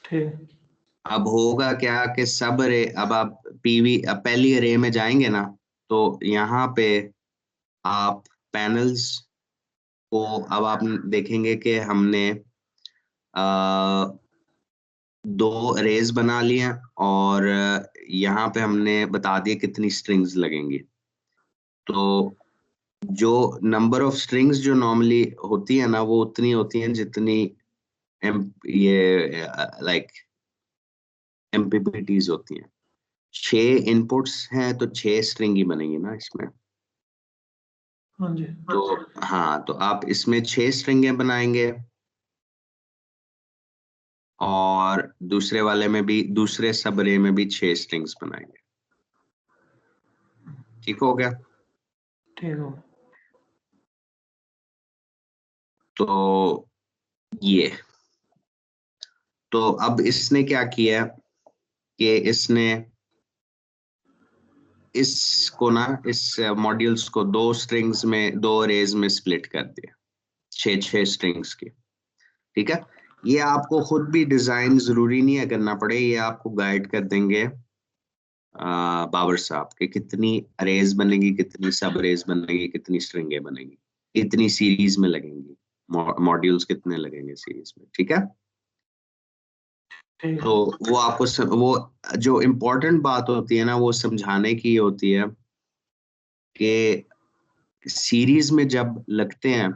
ठीक। अब होगा क्या कि सब अरे, अब आप अब पहली अरे में जाएंगे ना, तो यहाँ पे आप पैनल्स को अब आप देखेंगे कि हमने आ, 2 अरेज बना लिए हैं और यहाँ पे हमने बता दिया कितनी स्ट्रिंग्स लगेंगी। तो जो नंबर ऑफ स्ट्रिंग्स जो नॉर्मली होती है ना, वो उतनी होती हैं जितनी ये लाइक एमपीपीटीज होती हैं। 6 इनपुट्स हैं तो 6 स्ट्रिंग ही बनेंगी ना इसमें। हाँ जी। तो हाँ, तो आप इसमें 6 स्ट्रिंगें बनाएंगे और दूसरे वाले में भी, दूसरे सब अरे में भी 6 स्ट्रिंग्स बनाएंगे, ठीक हो गया। ठीक हो। तो ये, तो अब इसने क्या किया कि इसने इसको ना, इस मॉड्यूल्स को 2 स्ट्रिंग्स में, 2 अरेज में स्प्लिट कर दिया, 6 स्ट्रिंग्स की, ठीक है। ये आपको खुद भी डिजाइन जरूरी नहीं है करना पड़े, ये आपको गाइड कर देंगे बाबर साहब के कितनी अरेज बनेगी, कितनी सब अरेज बनेगी, कितनी स्ट्रिंगें बनेगी, कितनी सीरीज में लगेंगी, मॉड्यूल्स कितने लगेंगे सीरीज में, ठीक है। ठीक। तो वो आपको वो जो इम्पोर्टेंट बात होती है ना, वो समझाने की होती है कि सीरीज में जब लगते हैं,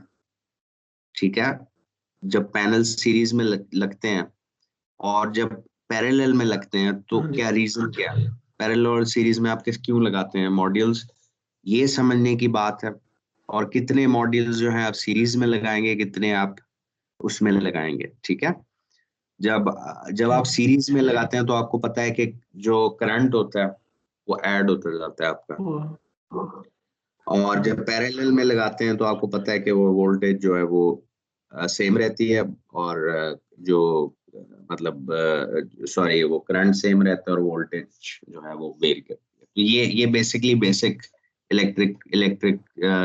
ठीक है, जब पैनल सीरीज में लगते हैं और जब पैरेलल में लगते हैं, तो हाँ जी। क्या रीजन क्या है, पैरेलल और सीरीज में आप किस क्यों लगाते हैं मॉड्यूल्स, ये समझने की बात है। और कितने मॉड्यूल्स जो है आप सीरीज में लगाएंगे, कितने आप उसमें लगाएंगे, ठीक है। जब जब आप ठीक। सीरीज में लगाते हैं तो आपको पता है कि जो करंट होता है वो ऐड होता जाता है आपका। वो। और हाँ जब जी। पैरेलल में लगाते हैं तो आपको पता है कि वो वोल्टेज जो है वो सेम रहती है, और जो मतलब सॉरी, वो करंट सेम रहता है और वोल्टेज जो है वो वेरी करती है। तो ये बेसिकली बेसिक इलेक्ट्रिक इलेक्ट्रिक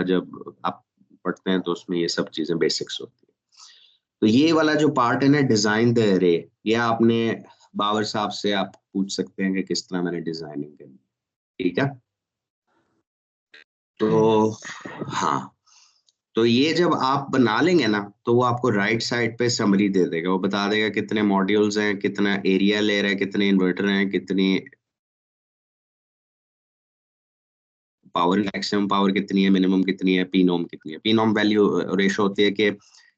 जब आप पढ़ते हैं तो उसमें ये सब चीजें बेसिक्स होती है। तो ये वाला जो पार्ट है ना, डिजाइन द अरे, ये आपने बाबर साहब से आप पूछ सकते हैं कि किस तरह मैंने डिजाइनिंग करनी, ठीक है। ठीक। तो हाँ, तो ये जब आप बना लेंगे ना, तो वो आपको राइट साइड पे समरी दे देगा, वो बता देगा कितने मॉड्यूल्स हैं, कितना एरिया ले रहा है, कितने इन्वर्टर हैं, कितनी पावर, मैक्सिमम पावर कितनी है, मिनिमम कितनी है, पीनोम कितनी है। पीनोम वैल्यू रेशो होती है कि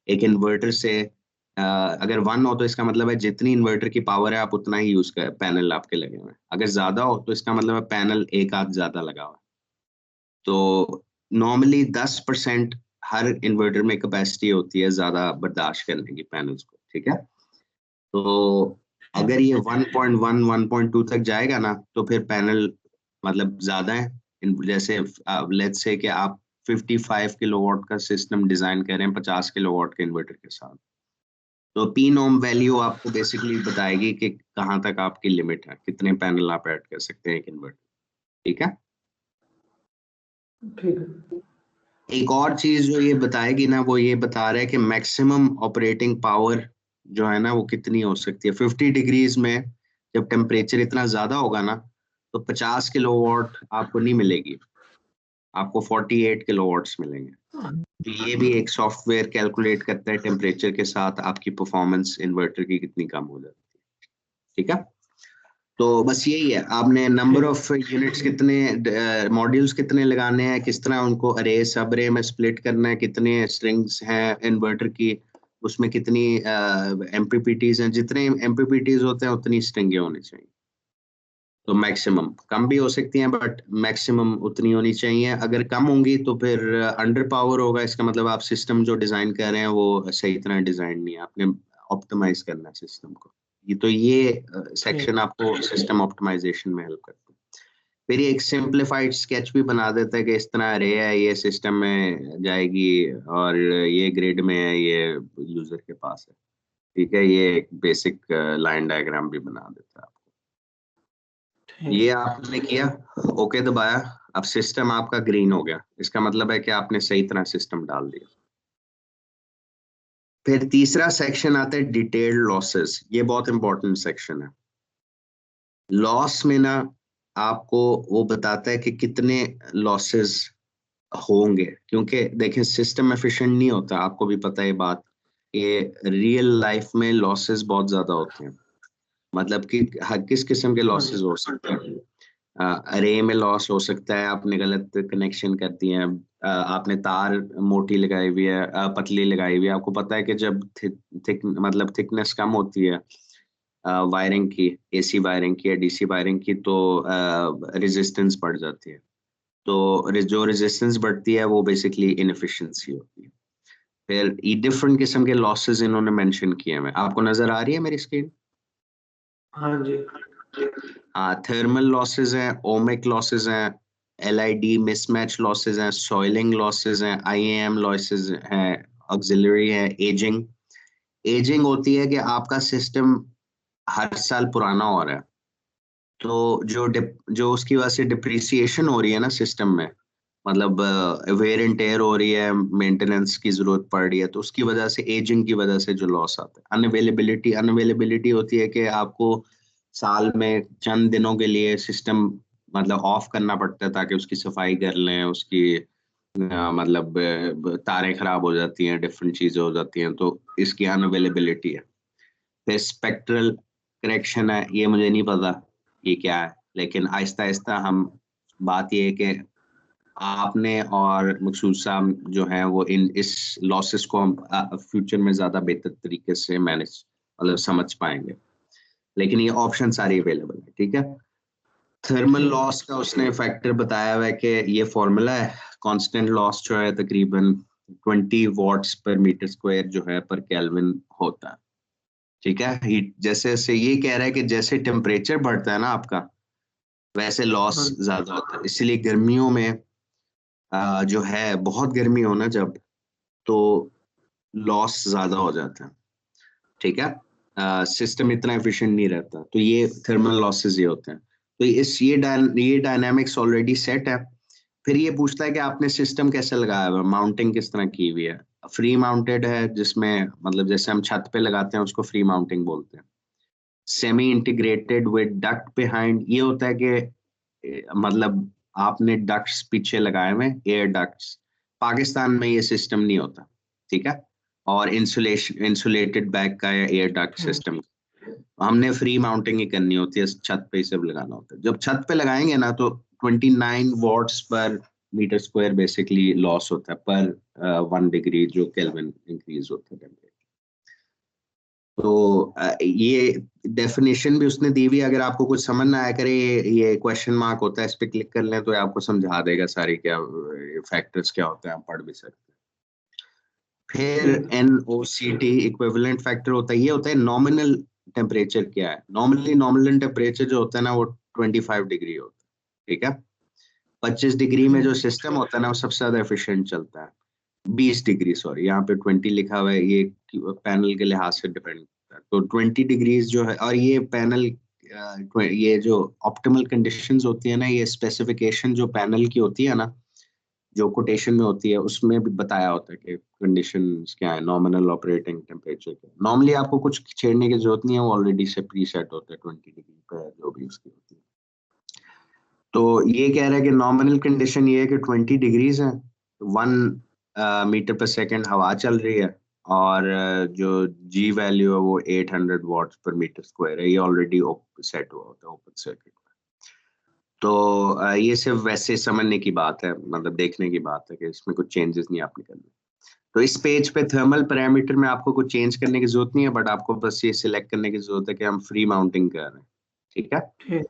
एक इन्वर्टर से अगर 1 हो तो इसका मतलब है जितनी इन्वर्टर की पावर है आप उतना ही यूज कर, पैनल आपके लगे हुए हैं। अगर ज्यादा हो तो इसका मतलब है पैनल एक आध ज्यादा लगा हुआ है। तो नॉर्मली 10% हर इन्वर्टर में कैपेसिटी होती है ज्यादा बर्दाश्त करने की पैनल्स को, ठीक है। तो अगर ये 1.1 1.2 तक जाएगा ना, तो फिर पैनल मतलब ज्यादा है। जैसे लेट्स से कि आप 55 किलोवाट का सिस्टम डिजाइन कर रहे हैं 50 किलोवाट के इन्वर्टर के साथ, तो पी नॉर्म वैल्यू आपको बेसिकली बताएगी कि कहाँ तक आपकी लिमिट है, कितने पैनल आप ऐड कर सकते हैं एक इन्वर्टर, ठीक है। ठीक है। एक और चीज जो ये बताएगी ना, वो ये बता रहा है कि मैक्सिमम ऑपरेटिंग पावर जो है ना वो कितनी हो सकती है 50 डिग्रीज में। जब टेम्परेचर इतना ज्यादा होगा ना तो 50 किलोवाट आपको नहीं मिलेगी, आपको 48 किलोवाट्स मिलेंगे। तो ये भी एक सॉफ्टवेयर कैलकुलेट करता है टेम्परेचर के साथ आपकी परफॉर्मेंस इन्वर्टर की कितनी कम हो जाती है। ठीक है, तो बस यही है, आपने नंबर ऑफ यूनिट्स कितने, मॉड्यूल्स कितने लगाने हैं, किस तरह उनको अरे सब अरे में स्प्लिट करना है, कितने स्ट्रिंग्स हैं इन्वर्टर की, उसमें कितनी एमपीपीटीज हैं, जितने एमपीपीटीज होते हैं उतनी स्ट्रिंगें होनी चाहिए। तो मैक्सिमम कम भी हो सकती हैं बट मैक्सिमम उतनी होनी चाहिए। अगर कम होंगी तो फिर अंडर पावर होगा, इसका मतलब आप सिस्टम जो डिजाइन कर रहे हैं वो सही तरह डिजाइन नहीं है, आपने ऑप्टिमाइज करना है सिस्टम को। ये सेक्शन आपको सिस्टम ऑप्टिमाइजेशन में हेल्प करता है। फिर ये एक सिंप्लीफाइड स्केच भी बना देता है कि इस तरह रे है, ये सिस्टम में जाएगी और ये ग्रिड में है, ये यूजर के पास है। ठीक है, ये एक बेसिक लाइन डायग्राम भी बना देता है आपको। ये आपने किया, ओके दबाया, अब सिस्टम आपका ग्रीन हो गया, इसका मतलब है कि आपने सही तरह सिस्टम डाल दिया। फिर तीसरा सेक्शन आता है डिटेल्ड लॉसेस, ये बहुत इंपॉर्टेंट सेक्शन है। लॉस में ना आपको वो बताता है कि कितने लॉसेस होंगे, क्योंकि देखें सिस्टम एफिशिएंट नहीं होता, आपको भी पता है ये बात, ये रियल लाइफ में लॉसेस बहुत ज्यादा होते हैं। मतलब कि हर किस किस्म के लॉसेस हो सकते हैं, अरे में लॉस हो सकता है, आपने गलत कनेक्शन कर दिए हैं, आपने तार मोटी लगाई हुई है, पतली लगाई हुई है, आपको पता है कि जब थिक मतलब थिकनेस कम होती है वायरिंग की, एसी वायरिंग की या डीसी वायरिंग की, तो रेजिस्टेंस बढ़ जाती है। तो जो रेजिस्टेंस बढ़ती है वो बेसिकली इनएफिशिएंसी होती है। फिर ये डिफरेंट किस्म के लॉसेस इन्होंने मेंशन किए हैं, आपको नजर आ रही है मेरी स्क्रीन? हाँ जी। थर्मल लॉसेस हैं, ओमिक लॉसेस हैं, एलआईडी मिसमैच लॉसेस हैं, सॉइलिंग लॉसेस हैं, आईएएम लॉसेस हैं, ऑक्सिलरी है, एजिंग। एजिंग होती है कि आपका सिस्टम हर साल पुराना हो रहा है, तो जो उसकी वजह से डिप्रिसिएशन हो रही है ना सिस्टम में, मतलब वेयर एंड टेयर हो रही है, मेंटेनेंस की जरूरत पड़ रही है, तो उसकी वजह से एजिंग की वजह से जो लॉस आता है। अनअवेलेबिलिटी होती है कि आपको साल में चंद दिनों के लिए सिस्टम मतलब ऑफ करना पड़ता है ताकि उसकी सफाई कर लें, उसकी मतलब तारें खराब हो जाती हैं, डिफरेंट चीजें हो जाती हैं, तो इसकी अनअवेलेबिलिटी है। फिर स्पेक्ट्रल करेक्शन है, ये मुझे नहीं पता ये क्या है, लेकिन आहिस्ता आहिस्ता हम, बात ये है कि आपने और मकसूद साहब जो है वो इन इस लॉसेस को हम फ्यूचर में ज्यादा बेहतर तरीके से मैनेज मतलब समझ पाएंगे, लेकिन ये ऑप्शन सारी अवेलेबल है। ठीक है, थर्मल लॉस का उसने फैक्टर बताया हुआ है कि ये फॉर्मूला है, कांस्टेंट लॉस जो है तकरीबन 20 वॉट्स पर मीटर स्क्वायर जो है पर केल्विन होता है। ठीक है, हीट जैसे जैसे ये कह रहा है कि जैसे टेम्परेचर बढ़ता है ना आपका, वैसे लॉस ज्यादा होता है। इसलिए गर्मियों में जो है बहुत गर्मी हो ना जब, तो लॉस ज्यादा हो जाता है। ठीक है, सिस्टम इतना एफिशिएंट नहीं रहता, तो ये थर्मल लॉसेस ये होते हैं। तो ये डायनामिक्स ऑलरेडी सेट है। फिर ये पूछता है कि आपने सिस्टम कैसे लगाया हुआ है, माउंटिंग किस तरह की हुई है। फ्री माउंटेड है, जिसमें मतलब जैसे हम छत पे लगाते हैं उसको फ्री माउंटिंग बोलते हैं। Semi integrated with duct behind, ये होता है कि मतलब आपने डक्ट्स पीछे लगाए हुए, एयर डक्ट्स। पाकिस्तान में ये सिस्टम नहीं होता। ठीक है, और इंसुलेटेड बैग का या एयर डक्ट सिस्टम, हमने फ्री माउंटिंग ही करनी होती है, छत पे ही सब लगाना होता है। जब छत पे लगाएंगे ना तो 29 वॉट्स पर मीटर स्क्वायर बेसिकली लॉस होता है पर 1 डिग्री जो केल्विन इंक्रीज होता है टेम्परेचर। तो ये डेफिनेशन भी उसने दी हुई है, अगर आपको कुछ समझ ना आया करे, ये क्वेश्चन मार्क होता है, इस पे क्लिक कर लें तो ये आपको समझा देगा सारी क्या फैक्टर्स क्या होते हैं, आप पढ़ भी सकते हैं। फिर NOCT इक्विवेलेंट फैक्टर होता है, ये होता है नॉमिनल टेम्परेचर क्या है। नॉमिनल टेम्परेचर जो होता है ना वो 25 डिग्री होता है। ठीक है, 25 डिग्री में जो सिस्टम होता है ना वो सबसे ज्यादा एफिशिएंट चलता है। 20 डिग्री, सॉरी यहाँ पे 20 लिखा हुआ है, ये पैनल के लिहाज से डिपेंड करता है। तो 20 डिग्रीज जो है, और ये पैनल ये जो ऑप्टिमल कंडीशंस होती है ना, ये स्पेसिफिकेशन जो पैनल की होती है ना, जो कोटेशन में होती है उसमें भी बताया होता है कि कंडीशंस क्या है, नॉमिनल ऑपरेटिंग टेम्परेचर क्या है। नॉर्मली आपको कुछ छेड़ने की जरूरत नहीं है, वो ऑलरेडी से प्री सेट होता है 20 डिग्री पे जो भी उसकी होती है। तो ये कह रहा है कि नॉमिनल कंडीशन ये है कि 20 डिग्रीज है, 1 मीटर पर सेकेंड हवा चल रही है, और जो जी वैल्यू है वो 800 वॉट्स पर मीटर स्क्वायर है। ये ऑलरेडी सेट हुआ होता है ओपन सर्किट। तो ये सिर्फ वैसे समझने की बात है, मतलब देखने की बात है कि इसमें कुछ चेंजेस नहीं आपने करने। तो इस पेज पे थर्मल पैरामीटर में आपको कुछ चेंज करने की जरूरत नहीं है, बट आपको बस ये सिलेक्ट करने की जरूरत है कि हम फ्री माउंटिंग कर रहे हैं। ठीक है। ठीक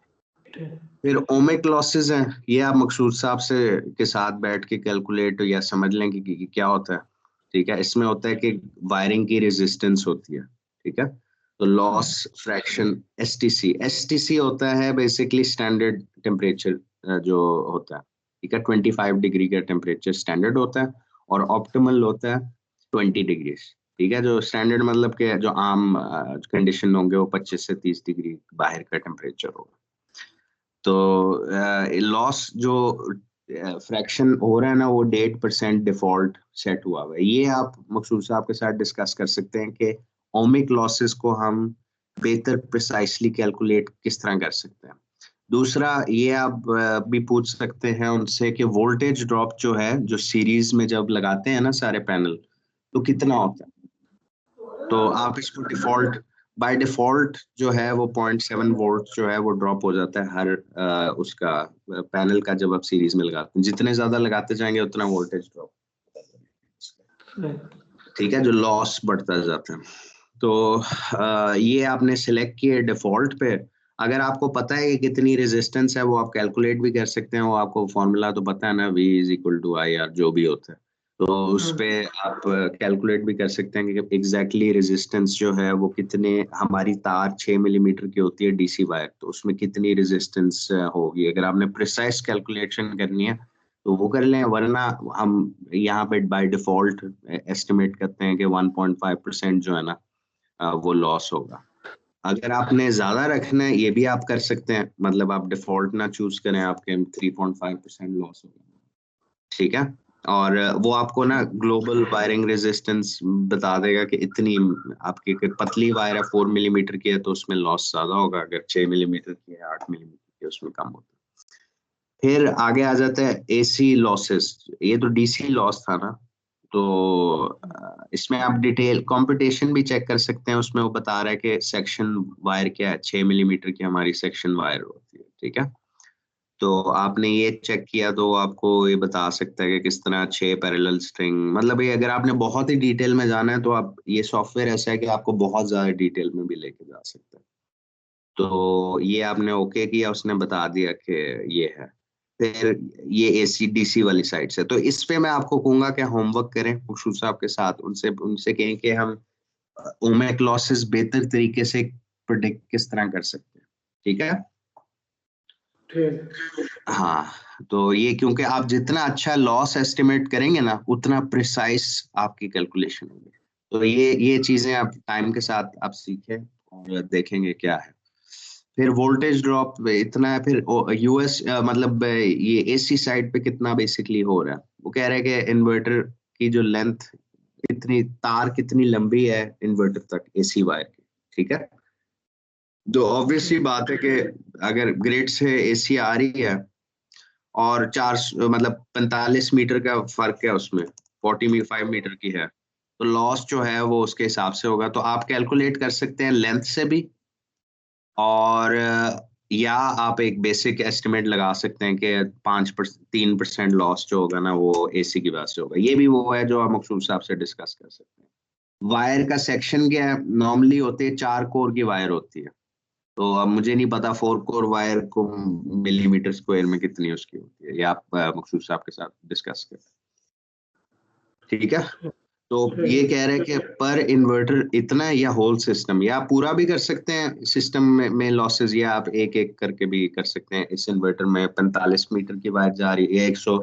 ठीक। फिर ओमिक लॉसेस हैं, ये आप मकसूद साहब से के साथ बैठ के कैलकुलेट या समझ लें कि क्या होता है। ठीक है। इसमें होता है कि वायरिंग की रेजिस्टेंस होती है। ठीक है। तो लॉस फ्रैक्शन एसटीसी, एसटीसी होता है बेसिकली स्टैंडर्ड टेम्परेचर जो होता है। ठीक है। 25 डिग्री का टेम्परेचर स्टैंडर्ड होता है, और ऑप्टिमल होता है 20 डिग्री। ठीक है। जो स्टैंडर्ड मतलब के जो आम कंडीशन होंगे वो 25 से 30 डिग्री बाहर का टेम्परेचर होगा। तो लॉस जो फ्रैक्शन हो रहा है ना, वो 8% डिफॉल्ट सेट हुआ हुआ है। ये आप मकसूद साहब के साथ डिस्कस कर सकते हैं कि ओमिक लॉसेस को हम बेहतर प्रिसाइसली कैलकुलेट किस तरह कर सकते हैं। दूसरा ये आप भी पूछ सकते हैं उनसे कि वोल्टेज ड्रॉप जो है, जो सीरीज में जब लगाते हैं ना सारे पैनल, तो कितना होता है। तो आप इसको डिफॉल्ट, बाय डिफॉल्ट जो है वो 0.7 वोल्ट जो है वो ड्रॉप हो जाता है हर उसका पैनल का, जब आप सीरीज में लगाते हैं। जितने ज्यादा लगाते जाएंगे उतना वोल्टेज ड्रॉप, सही। ठीक है, जो लॉस बढ़ता जाता है। तो ये आपने सिलेक्ट किए डिफॉल्ट पे। अगर आपको पता है कि कितनी रेजिस्टेंस है, वो आप कैलकुलेट भी कर सकते हैं। वो आपको फॉर्मूला तो पता है ना, V is equal to I R जो भी होता है। तो उस हाँ पे आप कैलकुलेट भी कर सकते हैं कि एग्जैक्टली रेजिस्टेंस जो है वो कितने, हमारी तार 6 मिलीमीटर की होती है डीसी वायर, तो उसमें कितनी रेजिस्टेंस होगी। अगर आपने प्रिसाइज कैलकुलेशन करनी है तो वो कर लें, वरना हम यहाँ पे बाय डिफॉल्ट एस्टिमेट करते हैं कि 1.5% जो है ना वो लॉस होगा। अगर आपने ज्यादा रखना है ये भी आप कर सकते हैं, मतलब आप डिफॉल्ट ना चूज करें, आपके 3.5% लॉस होगा। ठीक है। और वो आपको ना ग्लोबल वायरिंग रेजिस्टेंस बता देगा कि इतनी, आपकी अगर पतली वायर है 4 मिलीमीटर की है तो उसमें लॉस ज्यादा होगा, अगर 6 मिलीमीटर की है 8 मिलीमीटर की है उसमें कम होता है। फिर आगे आ जाता है एसी लॉसेस। ये तो डीसी लॉस था ना। तो इसमें आप डिटेल कंप्यूटेशन भी चेक कर सकते हैं। उसमें वो बता रहा है कि सेक्शन वायर क्या है, 6 मिलीमीटर की हमारी सेक्शन वायर होती है। ठीक है। तो आपने ये चेक किया तो वो आपको ये बता सकता है कि किस तरह 6 पैरेलल स्ट्रिंग, मतलब ये अगर आपने बहुत ही डिटेल में जाना है तो आप, ये सॉफ्टवेयर ऐसा है कि आपको बहुत ज्यादा डिटेल में भी लेके जा सकता है। तो ये आपने ओके किया, उसने बता दिया कि ये है। फिर ये एसी डीसी वाली साइड से, तो इस पे मैं आपको कहूंगा कि होमवर्क करें खुशबू साहब के साथ, उनसे उनसे कहें कि हम ओमेक लॉसेस बेहतर तरीके से प्रोडिक्ट किस तरह कर सकते हैं। ठीक है। ठीक। हाँ। तो ये, क्योंकि आप जितना अच्छा लॉस एस्टिमेट करेंगे ना उतना प्रिसाइज आपकी कैलकुलेशन होगी। तो ये चीजें आप टाइम के साथ आप सीखें और देखेंगे क्या है। फिर वोल्टेज ड्रॉप इतना है। फिर यूएस मतलब ये एसी साइड पे कितना बेसिकली हो रहा है, वो कह रहे हैं कि इन्वर्टर की जो लेंथ, इतनी तार कितनी लंबी है इन्वर्टर तक एसी वायर की। ठीक है। तो ऑब्वियस सी ठीक। बात है कि अगर ग्रिड से एसी आ रही है और 4 मतलब 45 मीटर का फर्क है उसमें, 45 मीटर की है, तो लॉस जो है वो उसके हिसाब से होगा। तो आप कैलकुलेट कर सकते हैं लेंथ से भी, और या आप एक बेसिक एस्टिमेट लगा सकते हैं कि 3% लॉस जो होगा ना वो एसी की वजह से होगा। ये भी वो है जो आप मकसूद साहब से डिस्कस कर सकते हैं। वायर का सेक्शन क्या है, नॉर्मली होते हैं 4 कोर की वायर होती है। तो अब मुझे नहीं पता 4 कोर वायर को मिलीमीटर स्क्वायर में कितनी उसकी होती है, ये आप मकसूद साहब के साथ डिस्कस करें। ठीक है। तो ये ठीक। कह रहे हैं कि पर इन्वर्टर इतना है, या होल सिस्टम, या आप पूरा भी कर सकते हैं सिस्टम में लॉसेस, या आप एक एक करके भी कर सकते हैं। इस इन्वर्टर में 45 मीटर की वायर जा रही है, 100,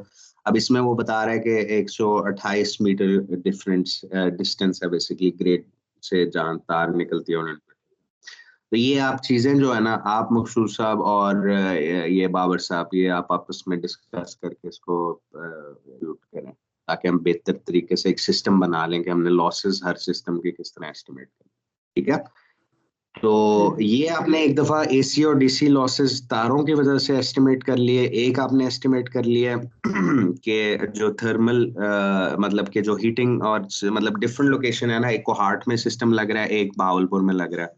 अब इसमें वो बता रहा है कि 128 मीटर डिफरेंस डिस्टेंस है बेसिकली ग्रेड से, जहाँ तार निकलती है उन्होंने। तो ये आप चीजें जो है ना, आप मकसूद साहब और ये बाबर साहब, ये आप आपस में डिस्कस करके इसको एग्जीक्यूट करें, ताकि हम बेहतर तरीके से एक सिस्टम बना लें कि हमने लॉसेस हर सिस्टम के किस तरह एस्टिमेट करें। ठीक है, तो ये आपने एक दफा एसी और डीसी लॉसेस तारों की वजह से एस्टिमेट कर लिए, एक आपने एस्टिमेट कर लिया कि जो थर्मल मतलब कि जो हीटिंग और मतलब डिफरेंट लोकेशन है ना, एक को हार्ट में सिस्टम लग रहा है, एक बहावलपुर में लग रहा है,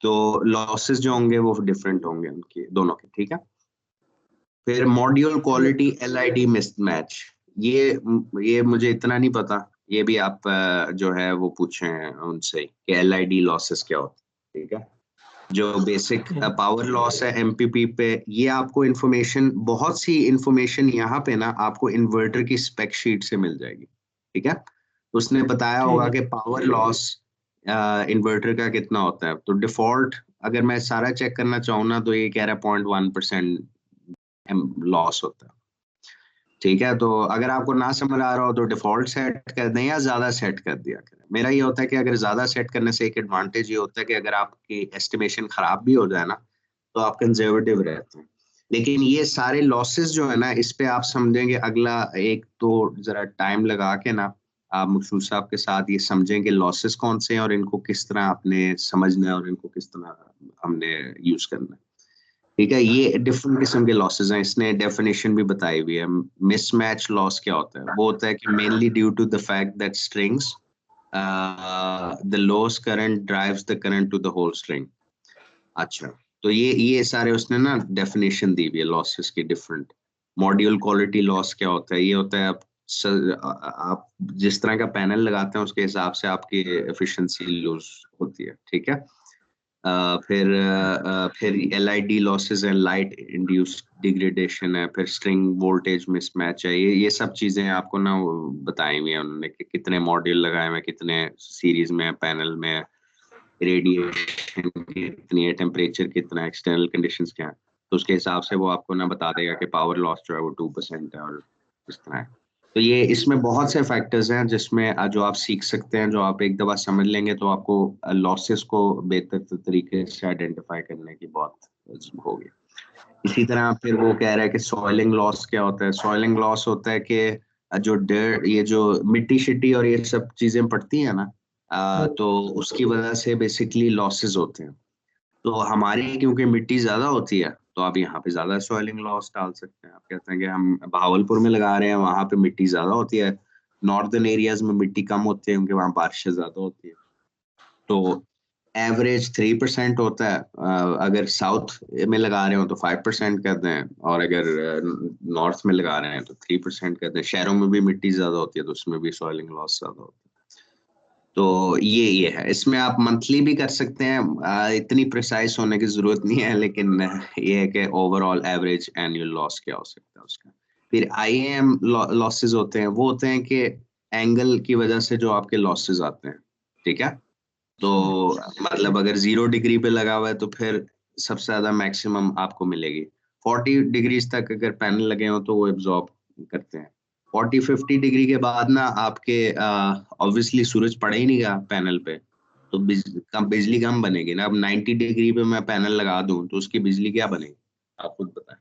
तो लॉसेस जो होंगे वो डिफरेंट होंगे उनके दोनों के। ठीक है, फिर मॉड्यूल क्वालिटी एलआईडी मिसमैच, ये मुझे इतना नहीं पता, ये भी आप जो है वो पूछें उनसे कि एलआईडी लॉसेस क्या होता है। ठीक है, जो बेसिक पावर लॉस है एमपीपी पे, ये आपको इंफॉर्मेशन, बहुत सी इंफॉर्मेशन यहाँ पे ना आपको इन्वर्टर की स्पेक शीट से मिल जाएगी। ठीक है, उसने बताया होगा कि पावर लॉस इन्वर्टर का कितना होता है, तो डिफॉल्ट अगर मैं सारा चेक करना चाहूँ ना, तो ये कह रहा है 0.1% लॉस होता है। ठीक है, तो अगर आपको ना समझ आ रहा हो तो डिफॉल्ट सेट कर दें या ज्यादा सेट कर दिया करें। मेरा ये होता है कि अगर ज्यादा सेट करने से एक एडवांटेज ये होता है कि अगर आपकी एस्टिमेशन खराब भी हो जाए ना, तो आप कंजर्वेटिव रहते हैं। लेकिन ये सारे लॉसेस जो है ना, इस पे आप समझेंगे अगला एक तो जरा टाइम लगा के ना, आप मकसूद साहब के साथ ये समझें कि लॉसेस कौन से हैं और इनको किस तरह आपने समझना है और इनको किस तरह हमने यूज करना है। ठीक है, ये डिफरेंट किस्म के लॉसेस हैं, इसने डेफिनेशन भी बताई हुई है। मिसमैच लॉस क्या होता है, वो होता है कि mainly due to the fact that strings the loss current drives the current to the whole string. अच्छा, तो ये सारे उसने ना डेफिनेशन दी हुई है लॉसेस की डिफरेंट। मॉड्यूल क्वालिटी लॉस क्या होता है, ये होता है आप जिस तरह का पैनल लगाते हैं उसके हिसाब से आपकी एफिशिएंसी लूज होती है। ठीक है, फिर एलआईडी लॉसेस है, लाइट इंड्यूस्ड डिग्रेडेशन है, फिर स्ट्रिंग वोल्टेज मिसमैच है, ये सब चीजें आपको ना वो बताई हुई है उन्होंने कि कितने मॉड्यूल लगाए हुए हैं, कितने सीरीज में पैनल में, रेडिएशन कितनी है, टेम्परेचर कितना है, एक्सटर्नल कंडीशंस क्या है, तो उसके हिसाब से वो आपको ना बता देगा कि पावर लॉस जो है वो 2% है और इस तरह है। तो ये इसमें बहुत से फैक्टर्स हैं जिसमें जो आप सीख सकते हैं, जो आप एक दफा समझ लेंगे तो आपको लॉसेस को बेहतर तरीके से आइडेंटिफाई करने की बहुत होगी। इसी तरह फिर वो कह रहा है कि सॉइलिंग लॉस क्या होता है। सॉइलिंग लॉस होता है कि जो डर्ट, ये जो मिट्टी शिट्टी और ये सब चीजें पड़ती हैं ना, तो उसकी वजह से बेसिकली लॉसेस होते हैं। तो हमारी क्योंकि मिट्टी ज्यादा होती है, तो आप यहाँ पे ज्यादा सॉइलिंग लॉस डाल सकते हैं। आप कहते हैं कि हम बहावलपुर में लगा रहे हैं, वहां पे मिट्टी ज्यादा होती है, नॉर्दर्न एरियाज में मिट्टी कम होती है क्योंकि वहाँ बारिशें ज्यादा होती है, तो एवरेज 3% होता है। अगर साउथ में लगा रहे हो तो 5% कर दें, और अगर नॉर्थ में लगा रहे हैं तो 3% कर दें। शहरों में भी मिट्टी ज्यादा होती है तो उसमें भी सॉइलिंग लॉस ज्यादा होता है। तो ये है, इसमें आप मंथली भी कर सकते हैं, इतनी प्रिसाइज होने की जरूरत नहीं है, लेकिन ये है कि ओवरऑल एवरेज एनुअल लॉस क्या हो सकता है उसका। फिर आईएएम लॉसेस होते हैं, वो होते हैं कि एंगल की वजह से जो आपके लॉसेस आते हैं। ठीक है, तो मतलब अगर 0 डिग्री पे लगा हुआ है तो फिर सबसे ज्यादा मैक्सिमम आपको मिलेगी। 40 डिग्रीज तक अगर पैनल लगे हो तो वो एब्जॉर्ब करते हैं। 40-50 डिग्री के बाद ना आपके ऑब्वियसली सूरज पड़ा ही नहीं गा पैनल पे, तो बिजली कम बनेगी ना। अब 90 डिग्री पे मैं पैनल लगा दूं तो उसकी बिजली क्या बनेगी, आप खुद बताएं।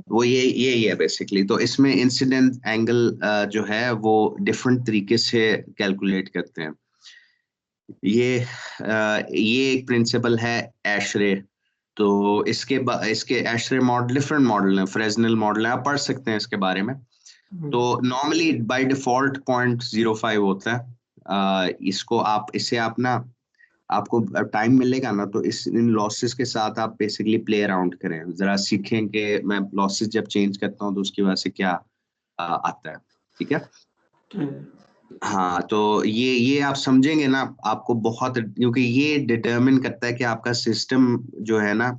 वो ये ही है बेसिकली। तो इसमें इंसिडेंट एंगल जो है वो डिफरेंट तरीके से कैलकुलेट करते हैं। ये एक प्रिंसिपल है एशरे। तो इसके एशरे मॉडल, डिफरेंट मॉडल हैं, फ्रेजनल मॉडल है, आप पढ़ सकते हैं इसके बारे में। तो नॉर्मली बाय डिफॉल्ट 0.05 होता है। इसको आप इससे आप ना, आपको टाइम मिलेगा ना तो इन लॉसेस के साथ आप बेसिकली प्ले अराउंड करें, जरा सीखें कि मैं लॉसेस जब चेंज करता हूँ तो उसकी वजह से क्या आता है। ठीक है, हाँ, तो ये आप समझेंगे ना, आपको बहुत, क्योंकि ये डिटरमिन करता है कि आपका सिस्टम जो है ना,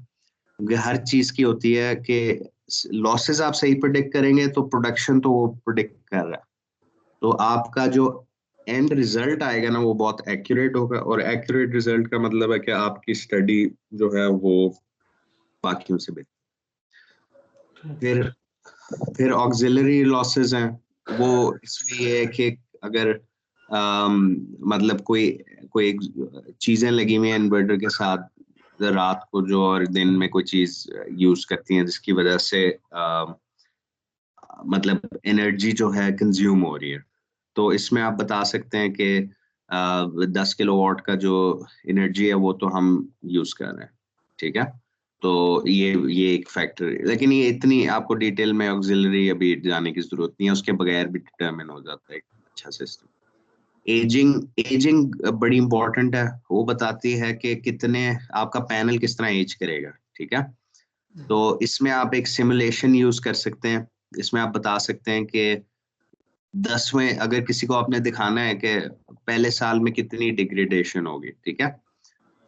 हर चीज की होती है कि लॉसेस आप सही प्रिडिक्ट करेंगे तो प्रोडक्शन तो वो प्रिडिक्ट कर रहा है, तो आपका जो एंड रिजल्ट आएगा ना वो बहुत एक्यूरेट होगा। और एक्यूरेट रिजल्ट का मतलब है कि आपकी स्टडी जो है वो बाकियों से बेहतर। फिर ऑक्सिलरी लॉसेस हैं, वो इसमें ये है कि अगर मतलब कोई कोई चीजें लगी हुई हैं इन्वर्टर के साथ, रात को जो और दिन में कोई चीज यूज करती हैं जिसकी वजह से मतलब एनर्जी जो है कंज्यूम हो रही है। तो इसमें आप बता सकते हैं कि 10 किलोवाट का जो एनर्जी है वो तो हम यूज कर रहे हैं, ठीक है। तो ये एक फैक्टर है, लेकिन ये इतनी आपको डिटेल में ऑक्सिलरी अभी जाने की जरूरत नहीं है, उसके बगैर भी डिटरमिन हो जाता है एक अच्छा सिस्टम। एजिंग एजिंग बड़ी इंपॉर्टेंट है, वो बताती है कि कितने आपका पैनल किस तरह एज करेगा, ठीक है। तो इसमें आप एक सिमुलेशन यूज कर सकते हैं। इसमें आप बता सकते हैं कि 10वें अगर किसी को आपने दिखाना है कि पहले साल में कितनी डिग्रेडेशन होगी, ठीक है।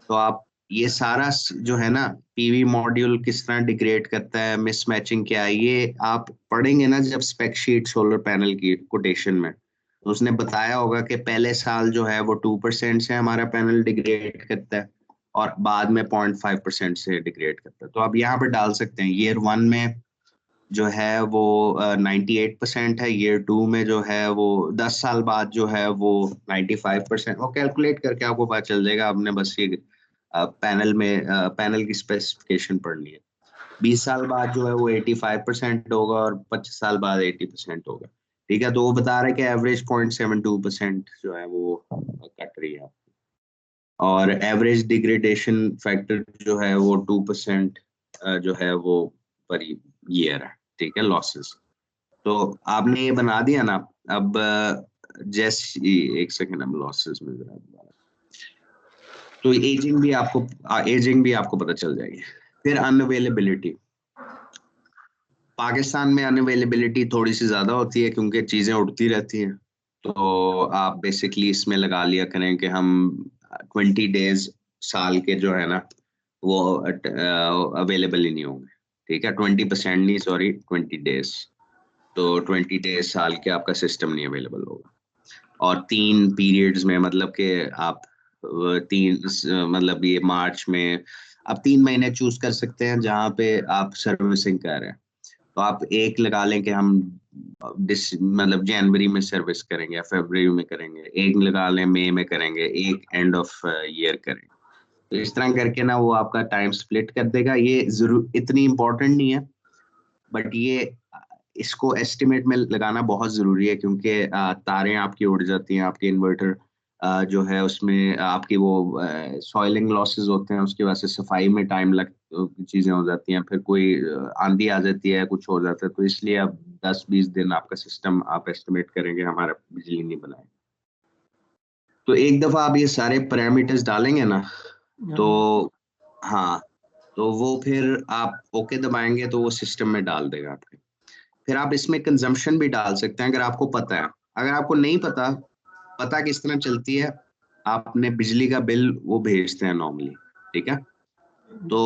तो आप ये सारा जो है ना, पीवी मॉड्यूल किस तरह डिग्रेड करता है, मिसमैचिंग क्या है, ये आप पढ़ेंगे ना जब स्पेक शीट सोलर पैनल की कोटेशन में। तो उसने बताया होगा कि पहले साल जो है वो 2% से हमारा पैनल डिग्रेड करता है और बाद में 0.5% से डिग्रेड करता है। तो आप यहाँ पर डाल सकते हैं ईयर 1 में जो है वो 98% है, ईयर 2 में जो है वो 10 साल बाद जो है वो 95%। वो कैलकुलेट करके आपको पता चल जाएगा, आपने बस ये पैनल की स्पेसिफिकेशन पढ़नी है। 20 साल बाद जो है वो 85% होगा और 25 साल बाद 80% होगा, ठीक है। तो वो बता रहे हैं कि एवरेज 0.72% जो है वो कट रही है, और एवरेज डिग्रेडेशन फैक्टर जो है वो 2% जो है वो पर ईयर है, ठीक है, लॉसेस। तो आपने ये बना दिया ना। अब जैसे एक सेकेंड, अब लॉसेस में जरा तो एजिंग भी आपको पता चल जाएगी। फिर अनअवेलेबिलिटी, पाकिस्तान में अनअवेलेबिलिटी थोड़ी सी ज्यादा होती है क्योंकि चीजें उड़ती रहती हैं। तो आप बेसिकली इसमें लगा लिया करें कि हम 20 डेज साल के जो है ना वो अवेलेबल ही नहीं होंगे, ठीक है। 20% नहीं, सॉरी, 20 डेज। तो 20 डेज साल के आपका सिस्टम नहीं अवेलेबल होगा। और 3 पीरियड्स में, मतलब कि आप मतलब ये मार्च में आप 3 महीने चूज कर सकते हैं जहाँ पे आप सर्विसिंग कर रहे हैं। तो आप एक लगा लें कि हम मतलब जनवरी में सर्विस करेंगे या फरवरी में करेंगे, एक लगा लें मई में करेंगे, एक एंड ऑफ ईयर करेंगे। तो इस तरह करके ना वो आपका टाइम स्प्लिट कर देगा। ये जरूर इतनी इम्पोर्टेंट नहीं है, बट ये इसको एस्टिमेट में लगाना बहुत जरूरी है क्योंकि तारें आपकी उड़ जाती हैं, आपके इन्वर्टर जो है उसमें आपकी वो सॉइलिंग लॉसेस होते हैं, उसकी वजह से सफाई में टाइम लग चीजें हो जाती हैं, फिर कोई आंधी आ जाती है, कुछ हो जाता है। तो इसलिए अब 10-20 दिन आपका सिस्टम आप एस्टिमेट करेंगे हमारा बिजली नहीं बनाए। तो एक दफा आप ये सारे पैरामीटर्स डालेंगे ना, तो हाँ, तो वो फिर आप ओके दबाएंगे तो वो सिस्टम में डाल देगा आपके। फिर आप इसमें कंजम्पशन भी डाल सकते हैं अगर आपको पता है। अगर आपको नहीं पता, पता किस तरह चलती है, आपने बिजली का बिल वो भेजते हैं नॉर्मली, ठीक है। तो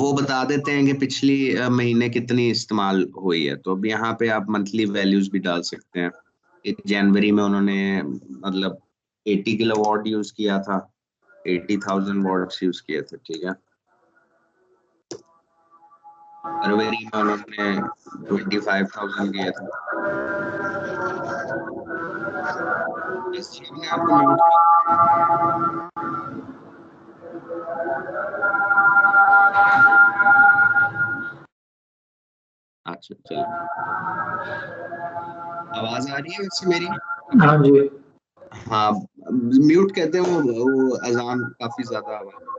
वो बता देते हैं कि पिछली महीने कितनी इस्तेमाल हुई है। तो अब यहाँ पे आप मंथली वैल्यूज भी डाल सकते हैं। जनवरी में उन्होंने मतलब 80 किलोवाट यूज किया था, 80,000 वॉट्स यूज किए थे, ठीक है। फरवरी में उन्होंने 25,000 दिए थे। बस हमने आपको म्यूट किया। अच्छा चलो, आवाज आ रही है वैसे मेरी हाँ अभी? जी। हाँ, म्यूट कहते हैं वो अजान काफी ज्यादा आवाज।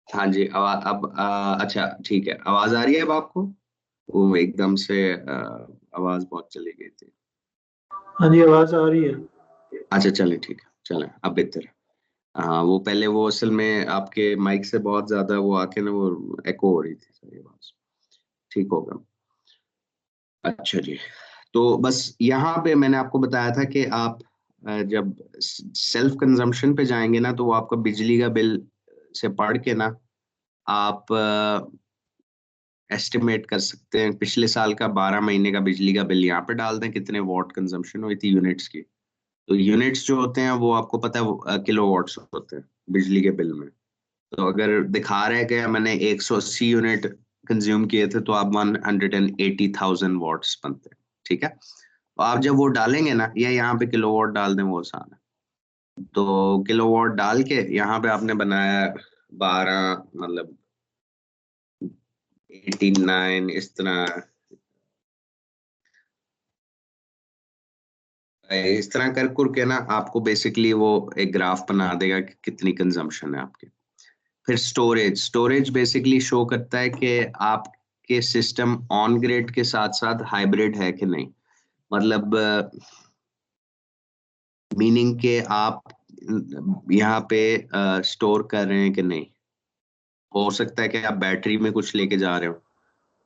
हाँ जी, आवाज अब अच्छा ठीक है, आवाज आ रही है अब आपको? वो एकदम से आवाज बहुत चली गई थी। हाँ जी, आवाज आ रही है। अच्छा चलें, ठीक है, चलें अब बेहतर है। हाँ, वो पहले वो असल में आपके माइक से बहुत ज्यादा वो आके ना वो एको हो रही थी सारी आवाज। ठीक होगा। अच्छा जी। तो बस यहाँ पे मैंने आपको बताया था कि आप जब सेल्फ कंजम्पशन पे जाएंगे ना, तो वो आपका बिजली का बिल से पढ़ के ना आप एस्टिमेट कर सकते हैं पिछले साल का 12 महीने का बिजली का बिल यहाँ पे डाल दें कितने वॉट कंजम्पशन हुई थी यूनिट्स की। तो यूनिट्स जो होते हैं वो आपको पता है किलोवाट्स होते हैं बिजली के बिल में। तो अगर दिखा रहा है कि मैंने 180 यूनिट कंज्यूम किए थे तो आप 180,000 वॉट्स बनते हैं, ठीक है। तो आप जब वो डालेंगे ना, ये यहाँ पे किलोवाट डाल दें, वो आसान है। तो किलोवाट डाल के यहाँ पे आपने बनाया 12, मतलब 89 इस तरह, इस तरह कर कर के ना आपको बेसिकली वो एक ग्राफ बना देगा कि कितनी कंजम्पशन है आपकी। फिर स्टोरेज बेसिकली शो करता है कि आपके सिस्टम ऑन ग्रिड के साथ साथ हाइब्रिड है कि नहीं। मतलब मीनिंग के आप यहाँ पे स्टोर कर रहे हैं कि नहीं। हो सकता है कि आप बैटरी में कुछ लेके जा रहे हो।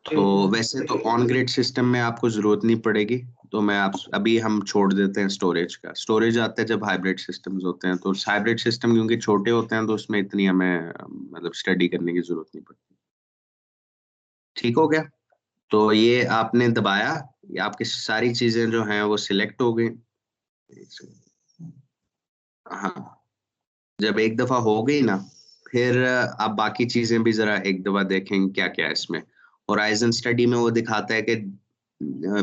तो ठीक है। वैसे तो ऑन ग्रिड सिस्टम में आपको जरूरत नहीं पड़ेगी। तो मैं आप अभी हम छोड़ देते हैं स्टोरेज का। स्टोरेज आता है जब हाइब्रिड सिस्टम्स होते हैं। तो हाइब्रिड सिस्टम क्योंकि छोटे होते हैं तो उसमें इतनी हमें मतलब स्टडी करने की जरूरत नहीं पड़ती। ठीक हो गया। तो ये आपने दबाया, ये आपकी सारी चीजें जो हैं वो सिलेक्ट हो गई। हाँ, जब एक दफा हो गई ना, फिर आप बाकी चीजें भी जरा एक दफा देखें क्या क्या है इसमें। होराइजन स्टडी में वो दिखाता है कि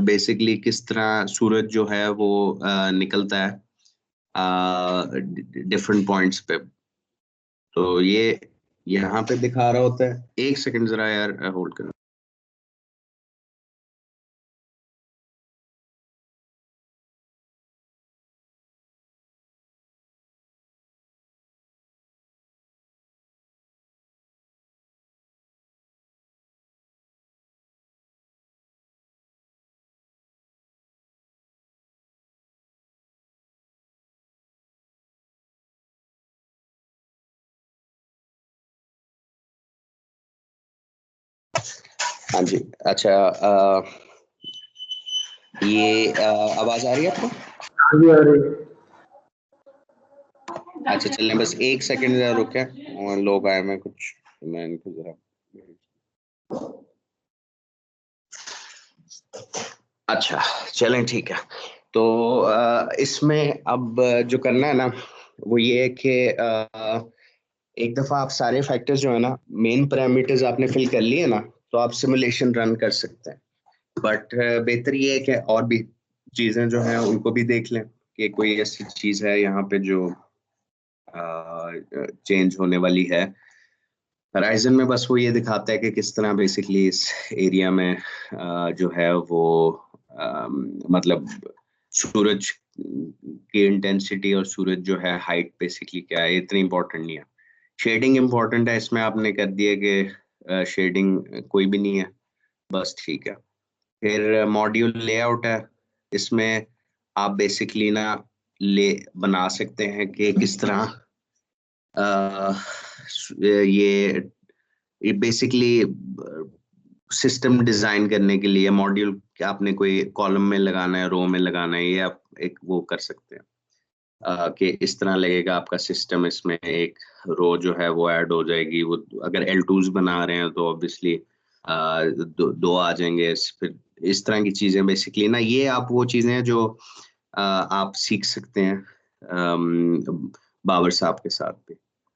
बेसिकली किस तरह सूरज जो है वो निकलता है डिफरेंट पॉइंट्स पे। तो ये यहाँ पे दिखा रहा होता है। एक सेकंड जरा यार होल्ड करो। हाँ जी। अच्छा, ये आवाज आ रही है आपको? हाँ जी, आ रही है। अच्छा, चलें बस एक सेकंड जरा रुके, और लोग आए हैं कुछ, मैं इनको जरा। अच्छा, चलें ठीक है। तो इसमें अब जो करना है ना, वो ये है कि एक दफा आप सारे फैक्टर्स जो है ना, मेन पैरामीटर्स आपने फिल कर लिए ना, तो आप सिमुलेशन रन कर सकते हैं। बट बेहतर ये है कि और भी चीजें जो हैं उनको भी देख लें कि कोई ऐसी चीज है यहाँ पे जो चेंज होने वाली है। हराइजन में बस वो ये दिखाता है कि किस तरह बेसिकली इस एरिया में जो है वो मतलब सूरज की इंटेंसिटी और सूरज जो है हाइट बेसिकली क्या है, इतनी इंपॉर्टेंट नहीं है। शेडिंग इंपॉर्टेंट है, इसमें आपने कर दिया कि शेडिंग कोई भी नहीं है, बस ठीक है। फिर मॉड्यूल लेआउट है, इसमें आप बेसिकली ना ले बना सकते हैं कि किस तरह अ, ये बेसिकली सिस्टम डिजाइन करने के लिए मॉड्यूल आपने कोई कॉलम में लगाना है, रो में लगाना है, ये आप एक वो कर सकते हैं कि इस तरह लगेगा आपका सिस्टम। इसमें एक रो जो है वो ऐड हो जाएगी। वो अगर L2s बना रहे हैं तो ऑब्वियसली दो आ जाएंगे। फिर इस तरह की चीजें बेसिकली ना, ये आप वो चीजें हैं जो आप सीख सकते हैं बाबर साहब के साथ भी,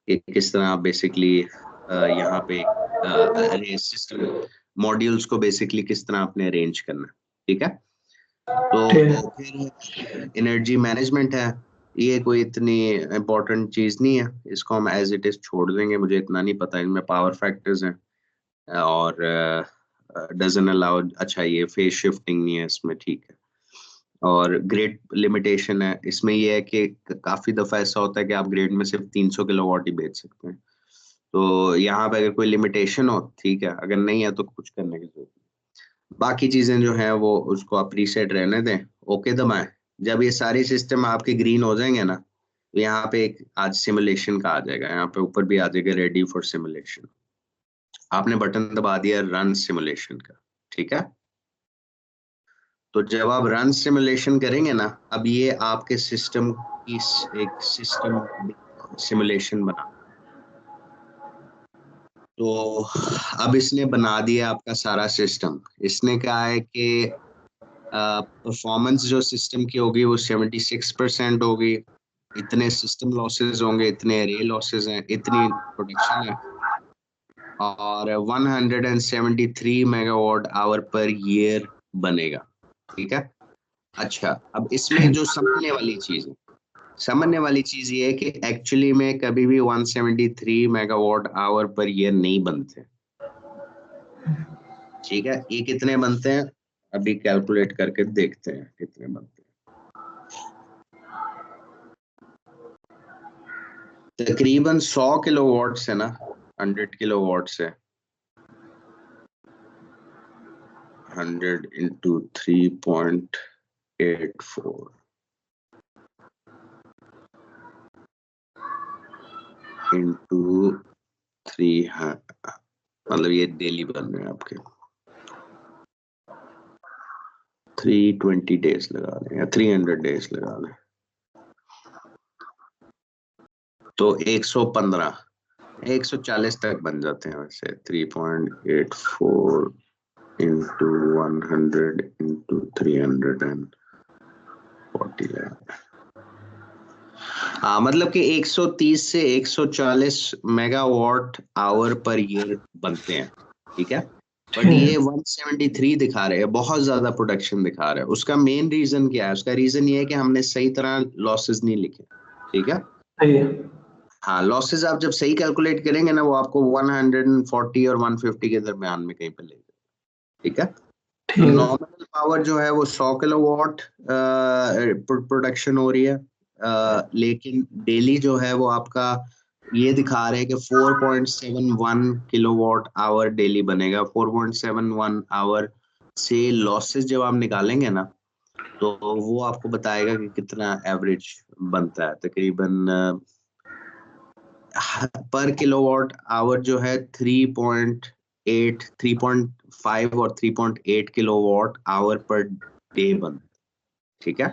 कि किस तरह आप बेसिकली यहाँ पे अरेंज सिस्टम मॉड्यूल्स को बेसिकली किस तरह आपने अरेंज करना है, ठीक है। ठीक तो है। फिर एनर्जी मैनेजमेंट है, ये कोई इतनी इम्पोर्टेंट चीज नहीं है, इसको हम एज इट इज छोड़ देंगे। मुझे इतना नहीं पता, इनमें पावर फैक्टर्स हैं और डजन अलाउ, अच्छा ये फेज शिफ्टिंग नहीं है इसमें, ठीक है। और ग्रिड लिमिटेशन है, इसमें ये है कि काफी दफा ऐसा होता है कि आप ग्रिड में सिर्फ 300 किलोवाट ही बेच सकते हैं। तो यहाँ पे अगर कोई लिमिटेशन हो, ठीक है, अगर नहीं है तो कुछ करने की जरूरत नहीं। बाकी चीजें जो है वो उसको आप रीसेट रहने दें, ओके दबाएं। जब ये सारे सिस्टम आपके ग्रीन हो जाएंगे ना, तो यहाँ पे एक आज सिमुलेशन का आ जाएगा, यहाँ पे ऊपर भी आ जाएगा रेडी फॉर सिमुलेशन। आपने बटन दबा दिया रन सिमुलेशन का, ठीक है। तो जब आप रन सिमुलेशन करेंगे ना, अब ये आपके सिस्टम की एक सिस्टम सिमुलेशन बना। तो अब इसने बना दिया आपका सारा सिस्टम। इसने कहा है कि परफॉर्मेंस जो सिस्टम की होगी वो 76% होगी, इतने सिस्टम लॉसेस होंगे, इतने रे लॉसेस हैं, इतनी प्रोडक्शन है, और 173 मेगावाट आवर पर ईयर बनेगा। ठीक है। अच्छा, अब इसमें जो समझने वाली चीज ये है कि एक्चुअली में कभी भी 173 मेगावाट आवर पर ईयर नहीं बनते। ठीक है, ये कितने बनते हैं अभी कैलकुलेट करके देखते हैं कितने बनते हैं। तकरीबन 100 किलोवाट से ना 100 किलोवाट से 100 इंटू 3.84 इंटू 3, मतलब ये डेली बन रहे हैं आपके 320 डेज लगा लें या 300 डेज लगा लें, तो 140 तक बन जाते हैं वैसे। 3.84 इंटू 100 इंटू 340। हाँ, मतलब कि 130 से 140 मेगावाट आवर पर ईयर बनते हैं। ठीक है, बट ये 173 दिखा रहे हैं, बहुत ज्यादा प्रोडक्शन दिखा रहे हैं। उसका मेन रीजन क्या है? उसका रीजन ये है कि हमने सही तरह लॉसेस नहीं लिखे। ठीक है, हाँ, लॉसेस आप जब सही कैलकुलेट करेंगे ना, वो आपको 140 और 150 के दरमियान में कहीं पे ले जाएगा। ठीक है, तो नॉमिनल पावर जो है वो 100 किलोवाट प्रोडक्शन हो रही है, लेकिन डेली जो है वो आपका ये दिखा रहे हैं कि 4.71 किलोवाट आवर डेली बनेगा। 4.71 आवर से लॉसेस जब आप निकालेंगे ना, तो वो आपको बताएगा कि कितना एवरेज बनता है। तकरीबन पर किलोवाट आवर जो है 3.8, 3.5 और 3.8 किलोवाट आवर पर डे बनता है। ठीक है,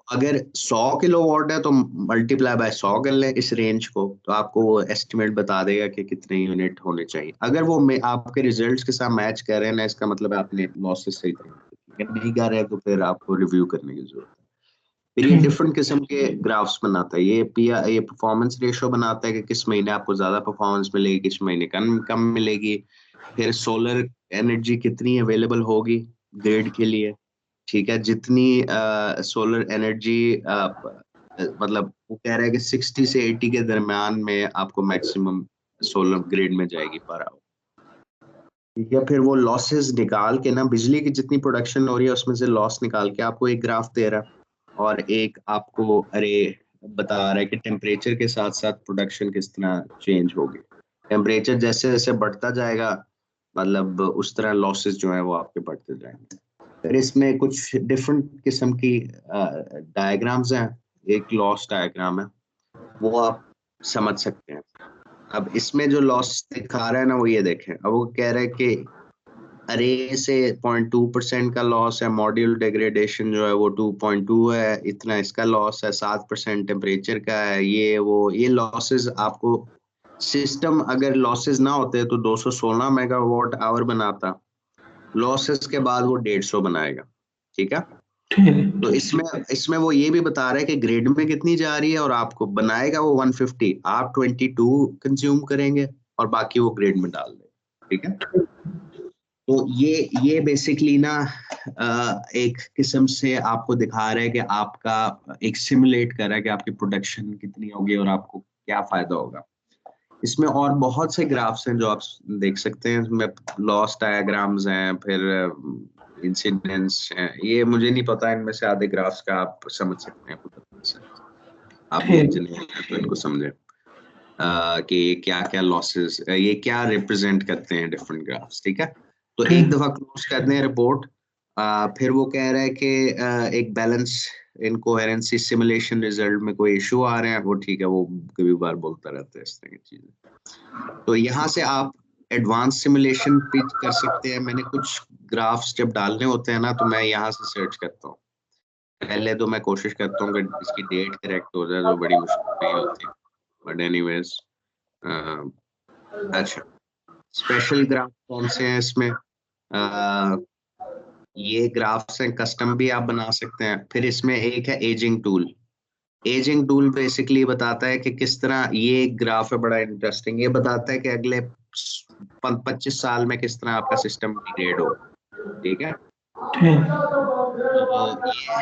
अगर 100 किलोवाट है तो मल्टीप्लाई बाय 100 कर लें इस रेंज को, तो आपको वो एस्टिमेट बता देगा कि कितने यूनिट होने चाहिए। अगर वो आपके रिजल्ट्स के साथ मैच कर रहे हैं ना, इसका मतलब आपने लॉसेस सही थे। अगर नहीं कर रहे हैं तो फिर आपको रिव्यू करने की जरूरत है। फिर ये डिफरेंट किस्म के ग्राफ्स बनाता है। ये परफॉर्मेंस रेशो बनाता है कि किस महीने आपको ज्यादा परफॉर्मेंस मिलेगी, किस महीने कम कम मिलेगी। फिर सोलर एनर्जी कितनी अवेलेबल होगी ग्रिड के लिए। ठीक है, जितनी सोलर एनर्जी मतलब वो कह रहा है कि 60 से 80 के दरमियान में आपको मैक्सिमम सोलर ग्रिड में जाएगी पर आवर। ठीक है, फिर वो लॉसेस निकाल के ना, बिजली की जितनी प्रोडक्शन हो रही है उसमें से लॉस निकाल के आपको एक ग्राफ दे रहा है, और एक आपको अरे बता रहा है कि टेम्परेचर के साथ साथ प्रोडक्शन किस तरह चेंज होगी। टेम्परेचर जैसे जैसे बढ़ता जाएगा, मतलब उस तरह लॉसेस जो है वो आपके बढ़ते जाएंगे। फिर इसमें कुछ डिफरेंट किस्म की डायग्राम्स हैं। एक लॉस डायग्राम है, वो आप समझ सकते हैं। अब इसमें जो लॉस दिखा रहा है ना, वो ये देखें। अब वो कह रहा है कि अरे से 0.2% का लॉस है, मॉड्यूल डिग्रेडेशन जो है वो 2.2 है, इतना इसका लॉस है, 7% टेम्परेचर का है, ये लॉसेस आपको सिस्टम अगर लॉसेस ना होते तो 216 मेगावाट आवर बनाता, लॉसेस के बाद वो 150 बनाएगा। ठीक है, तो इसमें वो ये भी बता रहा है कि ग्रिड में कितनी जा रही है, और आपको बनाएगा वो 150, आप 22 कंज्यूम करेंगे और बाकी वो ग्रिड में डाल देगा। ठीक है, तो ये बेसिकली ना एक किस्म से आपको दिखा रहा है कि आपका एक सिमुलेट कर रहा है कि आपकी प्रोडक्शन कितनी होगी और आपको क्या फायदा होगा। इसमें और बहुत से ग्राफ्स हैं जो आप देख सकते हैं। इसमें लॉस डायग्राम्स हैं, फिर इंसिडेंट्स हैं। ये मुझे नहीं पता, इनमें से आधे ग्राफ्स का आप समझ सकते हैं खुद अपने से। आप भी इंजीनियर हैं तो इनको समझे कि क्या क्या लॉसेस, ये क्या रिप्रेजेंट करते हैं डिफरेंट ग्राफ्स। ठीक है, तो एक दफा क्लोज करते हैं रिपोर्ट। फिर वो कह रहा है कि एक बैलेंस इनकोहेरेंसी सिमुलेशन रिजल्ट में कोई इशू आ रहे हैं, वो ठीक है, वो कभी बार बोलता रहता है इस तरह की चीजें। तो यहाँ से आप एडवांस सिमुलेशन भी कर सकते हैं। मैंने कुछ ग्राफ्स जब डालने होते हैं ना, तो मैं यहाँ से सर्च करता हूँ। पहले तो मैं कोशिश करता हूँ कि इसकी डेट करेक्ट हो जाए, जो बड़ी मुश्किल नहीं होती, बट एनीवेज। अच्छा, स्पेशल ग्राफ कौन से हैं इसमें? ये ग्राफ्स हैं, कस्टम भी आप बना सकते हैं। फिर इसमें एक है ageing tool. Ageing tool basically बताता है कि किस तरह, ये एक ग्राफ है बड़ा इंटरेस्टिंग, ये बताता है कि अगले 25 साल में किस तरह आपका सिस्टम डिग्रेड हो। ठीक है, ठीक।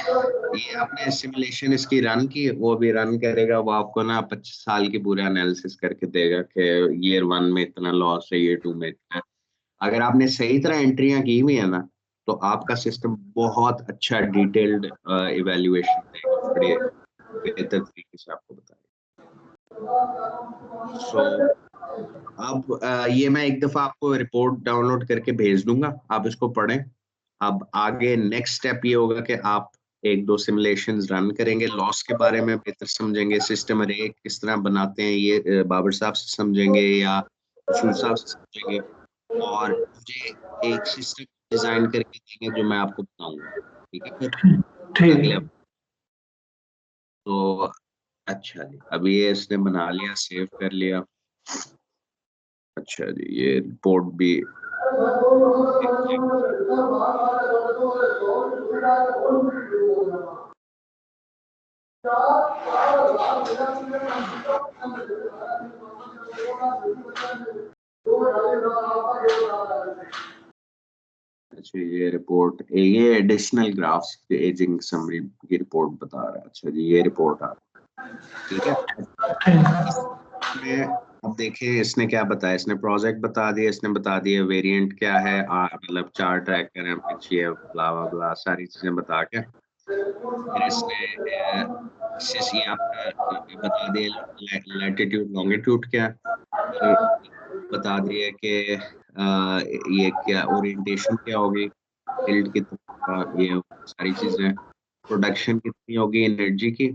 तो ये आपने सिमुलेशन इसकी रन की, वो भी रन करेगा, वो आपको ना 25 साल की पूरा एनालिसिस करके देगा कि ईयर 1 में इतना लॉस है, ईयर 2 में इतना है। अगर आपने सही तरह एंट्रियां की हुई है ना, तो आपका सिस्टम बहुत अच्छा डिटेल्ड इवेल्युएशन देगा, बड़े बेहतर तरीके से आपको बताएगा। सो अब ये मैं एक दफा आपको रिपोर्ट डाउनलोड करके भेज दूंगा, आप इसको पढ़ें। अब आगे नेक्स्ट स्टेप ये होगा कि आप एक दो सिमुलेशंस रन करेंगे, लॉस के बारे में बेहतर समझेंगे, सिस्टम अरे किस तरह बनाते हैं ये बाबर साहब से समझेंगे या रसूल साहब से समझेंगे, और मुझे एक सिस्टम डिजाइन करके देंगे जो मैं आपको बताऊंगा। ठीक है, फिर ठीक। अगले, तो अच्छा जी, अभी ये इसने बना लिया, सेव कर लिया। अच्छा जी, ये रिपोर्ट भी अच्छा, ये रिपोर्ट, ये एडिशनल ग्राफ्स एजिंग समरी की रिपोर्ट बता रहा है। अच्छा जी, ये रिपोर्ट आ रहा है। ठीक है, इसमें अब देखें इसने क्या बताया, इसने प्रोजेक्ट बता दिया, इसने बता दिया वेरिएंट क्या है, मतलब 4 ट्रैकर हैं, पीछे ब्ला ब्ला ब्ला सारी चीजें बता के, फिर इसने ये आपका बता दिया लैटिट्यूड लॉन्गिट्यूड क्या है, फिर बता दिया कि ये क्या ओरिएंटेशन क्या होगी, टिल्ट कितना, ये सारी चीजें, प्रोडक्शन कितनी होगी एनर्जी की,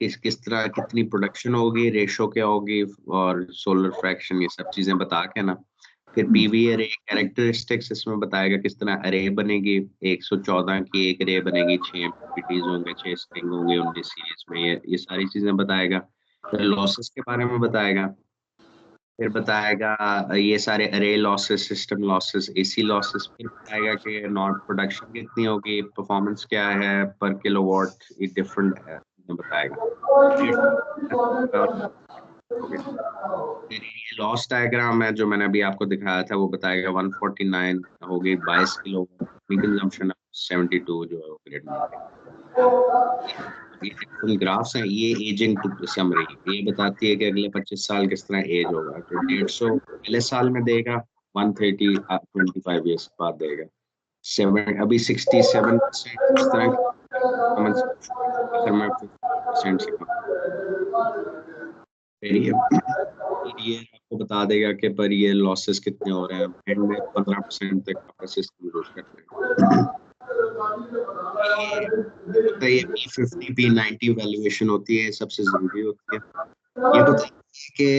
किस किस तरह कितनी प्रोडक्शन होगी, रेशो क्या होगी, और सोलर फ्रैक्शन, ये सब चीजें बता के ना, फिर पीवी अरे कैरेक्टरिस्टिक्स इसमें बताएगा किस तरह अरे बनेगी, 114 की एक अरे बनेगी, 6 एम्प्लीटिज होंगे, 6 स्ट्रिंग होंगे उनकी सीरीज में, ये सारी चीजें बताएगा। फिर लॉसेस के बारे में बताएगा, फिर बताएगा ये सारे अरे losses, system losses, AC losses, फिर बताएगा कि नॉट प्रोडक्शन कितनी होगी, परफॉर्मेंस क्या है पर किलोवाट, ये डिफरेंट है, बताएगा। फिर ओके, फिर ये लॉस डायग्राम है जो मैंने अभी आपको दिखाया था, वो बताएगा 149 हो गई, 22 किलो कंजम्पशन, 72 जो है वो ग्रिड में ये फुल ग्राफ्स हैं। ये एजिंग समरी, ये बताती है कि अगले 25 साल किस तरह एज होगा, तो 150 पहले साल में देगा, 130 25 ईयर्स बाद देगा, 7 अभी 67% इस तरह की परफॉर्मेंस, आखिर में 50% से कम। फिर ये आपको बता देगा कि पर ये लॉसेस कितने हो रहे हैं, एंड में 15% तक आपका सिस्टम यूज कर लेगा। ये होता है, ये P50 P90 वैल्यूएशन होती है, सबसे जरूरी होती है। ये बताइए कि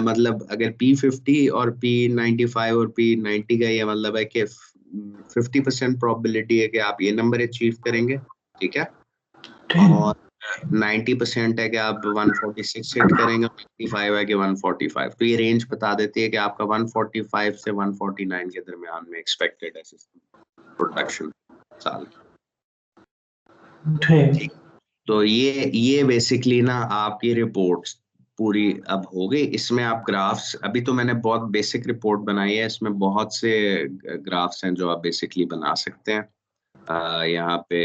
मतलब अगर P50 और P95 और P90 का ये मतलब है कि 50% प्रोबेबिलिटी है कि आप ये नंबर अचीव करेंगे, ठीक है, और 90% है कि आप 146 हिट करेंगे, 95 है कि 145, तो ये रेंज बता देती है कि आपका 145 से 149 के दरमियान में एक्सपेक्टेड है सिस्टम प्रोडक्शन साल की। ठीक, तो ये बेसिकली ना आपकी रिपोर्ट्स पूरी अब हो गई। इसमें आप ग्राफ्स, अभी तो मैंने बहुत बेसिक रिपोर्ट बनाई है, इसमें बहुत से ग्राफ्स हैं जो आप बेसिकली बना सकते हैं। यहाँ पे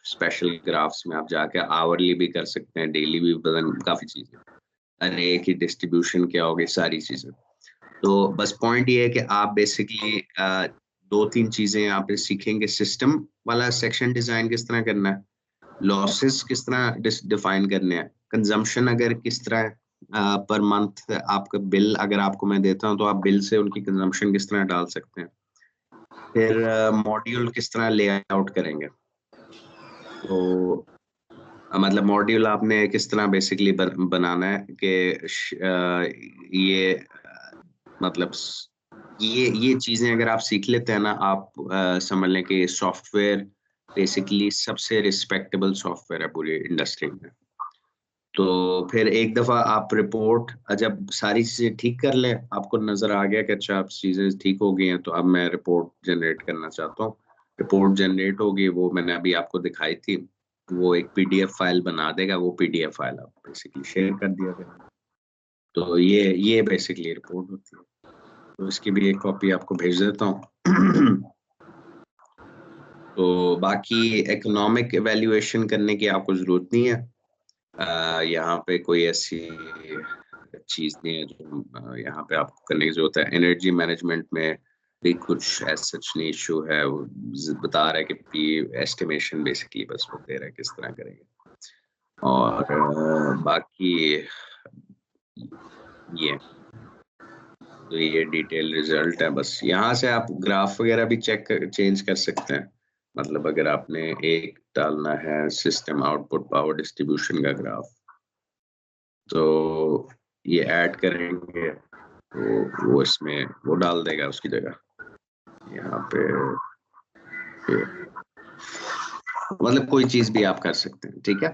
स्पेशल ग्राफ्स में आप जाके आवरली भी कर सकते हैं, डेली भी बदन, काफी चीजें, अरे की डिस्ट्रीब्यूशन क्या होगी, सारी चीजें। तो बस पॉइंट ये है कि आप बेसिकली 2-3 चीजें यहाँ पे सीखेंगे, सिस्टम वाला सेक्शन डिजाइन किस तरह करना है, लॉसेस किस तरह डिफाइन करने हैं, कंजम्पशन अगर किस तरह पर मंथ आपका बिल अगर आपको मैं देता हूँ तो आप बिल से उनकी कंजम्पशन किस तरह डाल सकते हैं, फिर मॉड्यूल किस तरह लेआउट करेंगे, तो मतलब मॉड्यूल आपने किस तरह बेसिकली बनाना है कि ये मतलब ये चीजें अगर आप सीख लेते हैं ना, आप समझ लें कि सॉफ्टवेयर बेसिकली सबसे रिस्पेक्टेबल सॉफ्टवेयर है पूरी इंडस्ट्री में। तो फिर एक दफा आप रिपोर्ट जब सारी चीजें ठीक कर लें, आपको नजर आ गया कि अच्छा अब चीजें ठीक हो गई हैं, तो अब मैं रिपोर्ट जनरेट करना चाहता हूँ। रिपोर्ट जनरेट होगी, वो मैंने अभी आपको दिखाई थी, वो एक पीडीएफ फाइल बना देगा, वो पीडीएफ फाइल आप बेसिकली शेयर कर दिया करें। तो ये बेसिकली रिपोर्ट होती है। तो इसकी भी एक कॉपी आपको भेज देता हूँ। तो बाकी इकोनॉमिक एवेल्युएशन करने की आपको जरूरत नहीं है। यहाँ पे कोई ऐसी चीज नहीं है जो यहाँ पे आपको करने की जरूरत है। एनर्जी मैनेजमेंट में भी कुछ सच नहीं इशू है, वो बता रहा है कि पी एस्टिमेशन बेसिकली बस वो दे रहा है किस तरह करेंगे। और बाकी ये तो ये डिटेल रिजल्ट है। बस यहाँ से आप ग्राफ वगैरह भी चेंज कर सकते हैं। मतलब अगर आपने एक डालना है सिस्टम आउटपुट पावर डिस्ट्रीब्यूशन का ग्राफ, तो ये ऐड करेंगे तो वो इसमें वो डाल देगा उसकी जगह यहाँ पे मतलब कोई चीज भी आप कर सकते हैं। ठीक है,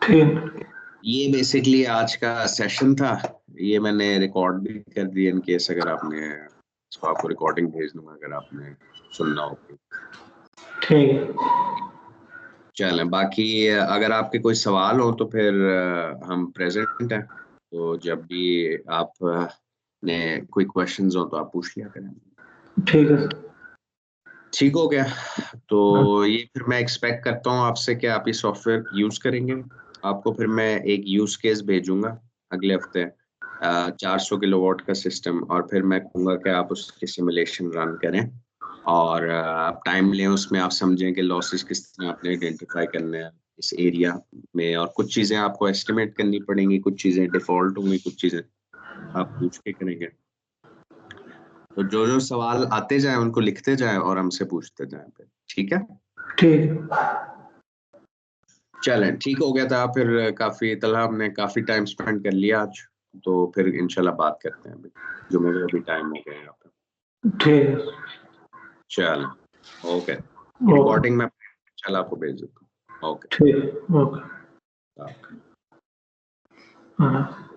ठीक। ये बेसिकली आज का सेशन था। ये मैंने रिकॉर्ड भी कर दिया, इन केस अगर आपने इसको आपको रिकॉर्डिंग भेज दूंगा अगर आपने सुनना हो। ठीक। चलें, बाकी अगर आपके कोई सवाल हो तो फिर हम प्रेजेंट हैं, तो जब भी आप ने कोई क्वेश्चंस हो तो आप पूछ लिया करें। ठीक है। ठीक हो गया, तो ये फिर मैं एक्सपेक्ट करता हूँ आपसे कि आप ये सॉफ्टवेयर यूज करेंगे। आपको फिर मैं एक यूज केस भेजूंगा अगले हफ्ते, 400 किलोवाट का सिस्टम, और फिर मैं कहूँगा कि आप उसकी सिमुलेशन रन करें और आप टाइम लें उसमें, आप समझें कि लॉसेस किस तरह आपने आइडेंटिफाई करने हैं इस एरिया में, और कुछ चीज़ें आपको एस्टिमेट करनी पड़ेंगी, कुछ चीज़ें डिफॉल्ट होंगी, कुछ चीज़ें आप पूछ के करेंगे। तो जो जो सवाल आते जाएं उनको लिखते जाएं और हमसे पूछते जाएं फिर। ठीक है, ठीक। चलें, ठीक हो गया था फिर। काफी तला हमने काफी टाइम स्पेंड कर लिया आज, तो फिर इंशाल्लाह बात करते हैं अभी, जो मेरे अभी टाइम हो गया यहाँ पे। ठीक। चल, ओके, ओके। रिकॉर्डिंग में चल आपको भेज देता हूँ। ओके, ठीक। ओके। ओके। हाँ।